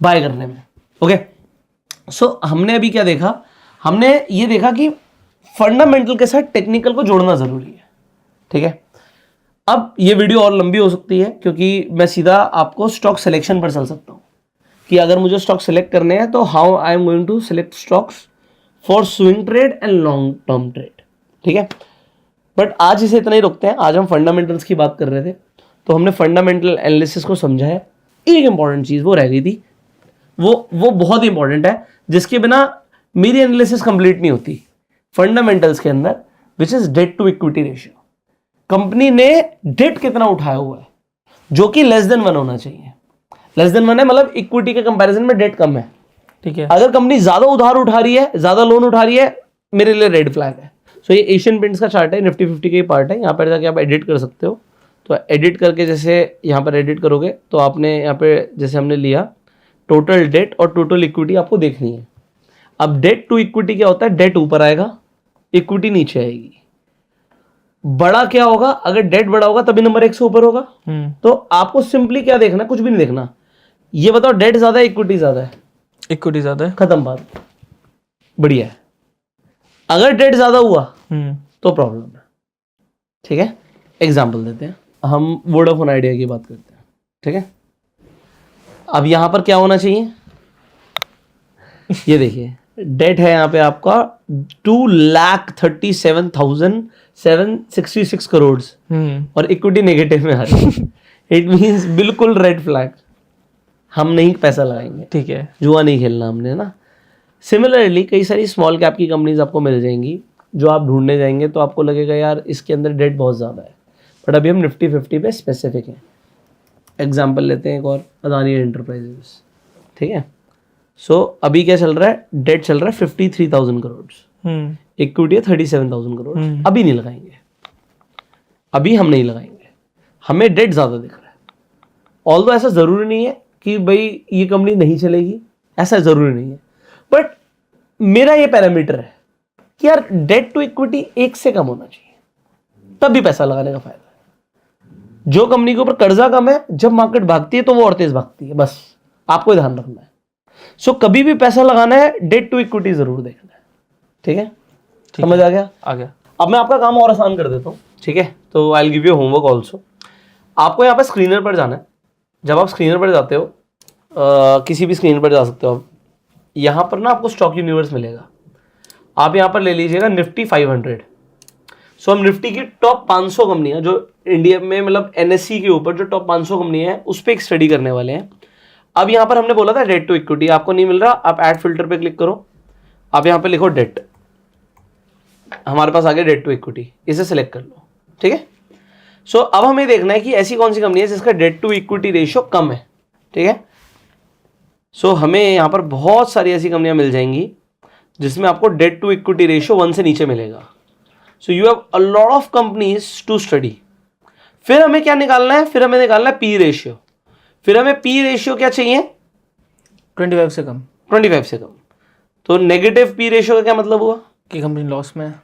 बाय करने में। ओके, सो हमने अभी क्या देखा? हमने ये देखा कि फंडामेंटल के साथ टेक्निकल को जोड़ना जरूरी है, ठीक है। अब ये वीडियो और लंबी हो सकती है क्योंकि मैं सीधा आपको स्टॉक सिलेक्शन पर चल सकता हूं कि अगर मुझे स्टॉक सिलेक्ट करने हैं तो how I am going to select stocks for swing trade and long term trade, ठीक है। बट आज इसे इतना ही रोकते हैं। आज हम फंडामेंटल्स की बात कर रहे थे, तो हमने फंडामेंटल एनालिसिस को समझा है। एक इंपॉर्टेंट चीज वो रह गई थी, वो बहुत इंपॉर्टेंट है, जिसके बिना मेरी एनालिसिस कंप्लीट नहीं होती फंडामेंटल्स के अंदर, which is debt to equity ratio. Company ने डेट कितना उठाया हुआ है, जो कि लेस देन 1 होना चाहिए। लेस देन 1 है मतलब इक्विटी के कंपैरिजन में डेट कम है, ठीक है। अगर कंपनी ज्यादा उधार उठा रही है, ज्यादा लोन उठा रही है, मेरे लिए रेड फ्लैग है। सो ये एशियन पेंट्स का चार्ट है, निफ्टी 50 का ही पार्ट है। यहाँ पर जाके आप एडिट कर सकते हो। तो एडिट करके जैसे यहाँ पर एडिट करोगे तो आपने यहाँ पे जैसे हमने लिया टोटल डेट और टोटल इक्विटी आपको देखनी है। अब डेट टू इक्विटी क्या होता है? डेट ऊपर आएगा, इक्विटी नीचे आएगी। बड़ा क्या होगा? अगर डेट बड़ा होगा तभी नंबर 1 से ऊपर होगा। तो आपको सिंपली क्या देखना, कुछ भी नहीं देखना, ये बताओ डेट ज्यादा है इक्विटी ज्यादा है? इक्विटी ज्यादा है। खत्म बात, बढ़िया है। अगर डेट ज्यादा हुआ तो प्रॉब्लम है, ठीक है। एग्जांपल देते हैं, हम वोडाफोन आइडिया की बात करते हैं, ठीक है। अब यहां पर क्या होना चाहिए? ये देखिए डेट है यहाँ पे आपका 2,37,766 करोड़ और इक्विटी नेगेटिव में आ रही है। इट मींस बिल्कुल रेड फ्लैग, हम नहीं पैसा लगाएंगे, ठीक है। जुआ नहीं खेलना हमने ना। सिमिलरली कई सारी स्मॉल कैप की कंपनीज आपको मिल जाएंगी जो आप ढूंढने जाएंगे तो आपको लगेगा यार इसके अंदर डेट बहुत ज़्यादा है, बट अभी हम निफ्टी 50 पे स्पेसिफिक हैं। एग्जांपल लेते हैं एक और, अदानी एंटरप्राइजेस, ठीक है। सो अभी क्या चल रहा है? डेट चल रहा है 53,000 करोड़, इक्विटी है 37,000 करोड़। अभी नहीं लगाएंगे, अभी हम नहीं लगाएंगे, हमें डेट ज़्यादा दिख रहा है। ऑल्दो ऐसा ज़रूरी नहीं है कि भाई ये कंपनी नहीं चलेगी, ऐसा ज़रूरी नहीं है, बट मेरा ये पैरामीटर है कि यार डेट टू इक्विटी 1 से कम होना चाहिए, तब भी पैसा लगाने का फायदा है। जो कंपनी के ऊपर कर्जा कम है, जब मार्केट भागती है तो वो और तेज भागती है, बस आपको ध्यान रखना है। सो कभी भी पैसा लगाना है डेट टू इक्विटी जरूर देखना है, ठीक है। समझ आ गया? आ गया। अब मैं आपका काम और आसान कर देता हूँ, ठीक है। तो I will give you homework also. आपको यहाँ पे स्क्रीनर पर जाना है। जब आप स्क्रीनर पर जाते हो, किसी भी स्क्रीन पर जा सकते हो आप, यहाँ पर ना आपको स्टॉक यूनिवर्स मिलेगा। आप यहाँ पर ले लीजिएगा निफ्टी 500। सो हम निफ्टी की टॉप 500 कंपनियां जो इंडिया में मतलब एनएससी के ऊपर जो टॉप 500 कंपनियां हैं उस पर एक स्टडी करने वाले हैं। अब यहाँ पर हमने बोला था डेट टू इक्विटी, आपको नहीं मिल रहा, आप ऐड फिल्टर पे क्लिक करो, आप यहाँ पे लिखो डेट, हमारे पास आ गया डेट टू इक्विटी, इसे सिलेक्ट कर लो, ठीक है। सो अब हमें देखना है कि ऐसी कौन सी कंपनी है जिसका डेट टू इक्विटी रेशियो कम है, ठीक है। सो हमें यहाँ पर बहुत सारी ऐसी कंपनियां मिल जाएंगी जिसमें आपको डेट टू इक्विटी रेशियो 1 से नीचे मिलेगा। So you have a lot of companies to study. फिर हमें क्या निकालना है? फिर हमें निकालना है पी रेशियो। फिर हमें पी रेशियो क्या चाहिए? 25 से कम। 25 से कम। तो नेगेटिव पी रेशियो का क्या मतलब हुआ? कि कंपनी लॉस में है।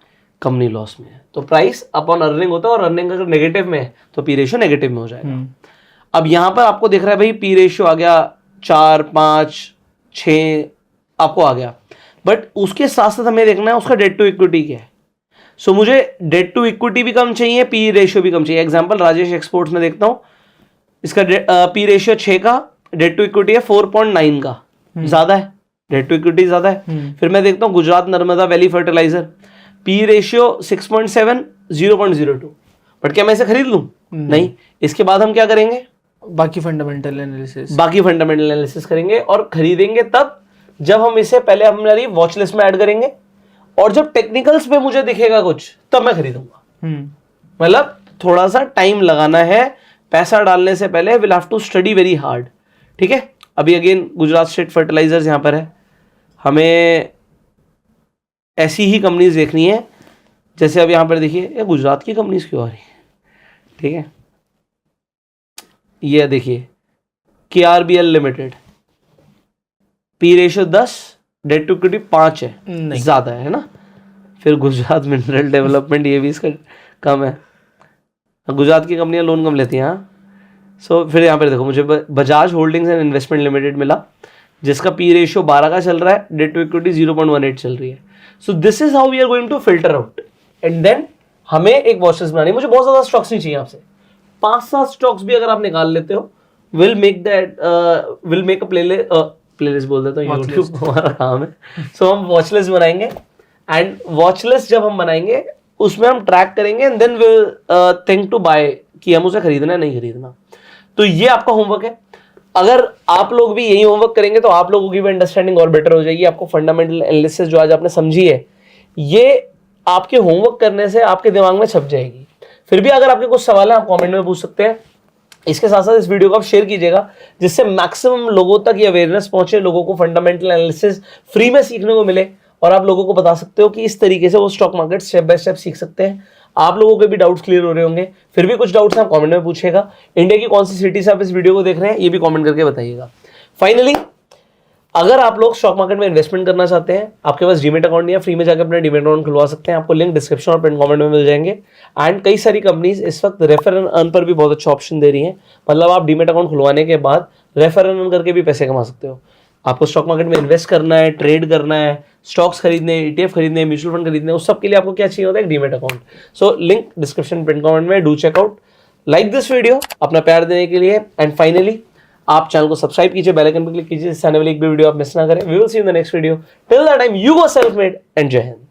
कंपनी लॉस में है, तो प्राइस अपॉन अर्निंग होता है, और अर्निंग अगर नेगेटिव में है तो पी रेशियो नेगेटिव में हो जाएगा। अब यहां पर आपको दिख रहा है भाई पी रेशियो आ गया 4, 5, 6 आपको आ गया, बट उसके साथ साथ हमें देखना है उसका डेट टू इक्विटी क्या है। सो मुझे डेट टू इक्विटी भी कम चाहिए, पी रेशियो भी कम चाहिए। एग्जांपल राजेश एक्सपोर्ट्स में देखता हूं, इसका पी रेशियो 6 का, डेट टू इक्विटी है 4.9 का, ज्यादा है, डेट टू इक्विटी ज्यादा है। फिर मैं देखता हूं Gujarat Narmada valley fertiliser, P ratio 6.7, 0.02, but क्या मैं इसे खरीद लूं? नहीं। इसके बाद हम क्या करेंगे? बाकी फंडामेंटल एनालिसिस करेंगे, और खरीदेंगे तब जब हम इसे पहले हमारी वॉच लिस्ट में ऐड करेंगे, और जब टेक्निकल्स पे मुझे दिखेगा कुछ तब मैं खरीदूंगा। मतलब थोड़ा सा टाइम लगाना है, पैसा डालने से पहले will have to study very hard, ठीक है। अभी अगेन गुजरात स्टेट फर्टिलाइजर्स यहाँ पर है, हमें ऐसी ही कंपनीज देखनी है। जैसे अब यहाँ पर देखिए ये गुजरात की कंपनीज क्यों आ रही है, ठीक है। ये देखिए KRBL limited, P ratio 10, debt to equity 5 है, ज्यादा है ना। फिर गुजरात मिनरल डेवलपमेंट, ये भी इसका कम है। गुजरात की कंपनियां लोन कम लेती हैं, हाँ। सो फिर यहाँ पर देखो मुझे Bajaj holdings and investment limited मिला, जिसका पी रेशियो 12 का चल रहा है, डेट टू इक्विटी 0.18 चल रही है। So this is how we are going to filter out, and then हमें एक वॉच लिस्ट बनानी है। मुझे बहुत ज्यादा स्टॉक्स नहीं चाहिए आपसे, 5-7 स्टॉक्स भी अगर आप निकाल लेते हो, विल मेक अ प्लेलिस्ट बोल देता हूँ, यूट्यूब हमारा काम है। सो हम वॉच लिस्ट बनाएंगे, एंड वॉच लिस्ट जब हम बनाएंगे उसमें हम ट्रैक करेंगे, and then will think to buy कि हम उसे खरीदना है नहीं खरीदना। तो ये आपका होमवर्क है। अगर आप लोग भी यही होमवर्क करेंगे तो आप लोगों की भी अंडरस्टैंडिंग और बेटर हो जाएगी। आपको फंडामेंटल एनालिसिस जो आज आपने समझी है, ये आपके होमवर्क करने से आपके दिमाग में छप जाएगी। फिर भी अगर आपके कुछ सवाल है आप कमेंट में पूछ सकते हैं। इसके साथ साथ इस वीडियो को आप शेयर कीजिएगा, जिससे मैक्सिमम लोगों तक ये अवेयरनेस पहुंचे, लोगों को फंडामेंटल एनालिसिस फ्री में सीखने को मिले, और आप लोगों को बता सकते हो कि इस तरीके से वो stock market step by step सीख सकते हैं। आप लोगों के भी डाउट्स क्लियर हो रहे होंगे। फिर भी कुछ डाउट्स आप कमेंट में पूछेगा। इंडिया की कौन सी सिटी से आप इस वीडियो को देख रहे हैं ये भी कमेंट करके बताइएगा। फाइनली, अगर आप लोग स्टॉक मार्केट में इन्वेस्टमेंट करना चाहते हैं, आपके पास डीमेट अकाउंट नहीं है, फ्री में जाकर अपना डीमेट अकाउंट खुलवा सकते हैं। आपको लिंक डिस्क्रिप्शन और पिन कमेंट में मिल जाएंगे। एंड कई सारी कंपनीज इस वक्त रेफर एंड अर्न पर भी बहुत अच्छा ऑप्शन दे रही हैं। मतलब आप डीमेट अकाउंट खुलवाने के बाद रेफर एंड अर्न करके भी पैसे कमा सकते हो। आपको स्टॉक मार्केट में इन्वेस्ट करना है, ट्रेड करना है, स्टॉक्स खरीदने, ETF खरीदने, म्यूचुअल फंड खरीदने, उस सब के लिए आपको क्या चाहिए होता है, एक demat account. So link description pin comment में, do checkout. Like this video अपना प्यार देने के लिए, एंड फाइनली आप चैनल को सब्सक्राइब कीजिए, बेल आइकन पर क्लिक कीजिए, जिससे आने वाली एक भी वीडियो आप मिस ना करें। We will see you in the next video. Till that time, you go self made and जय हिंद।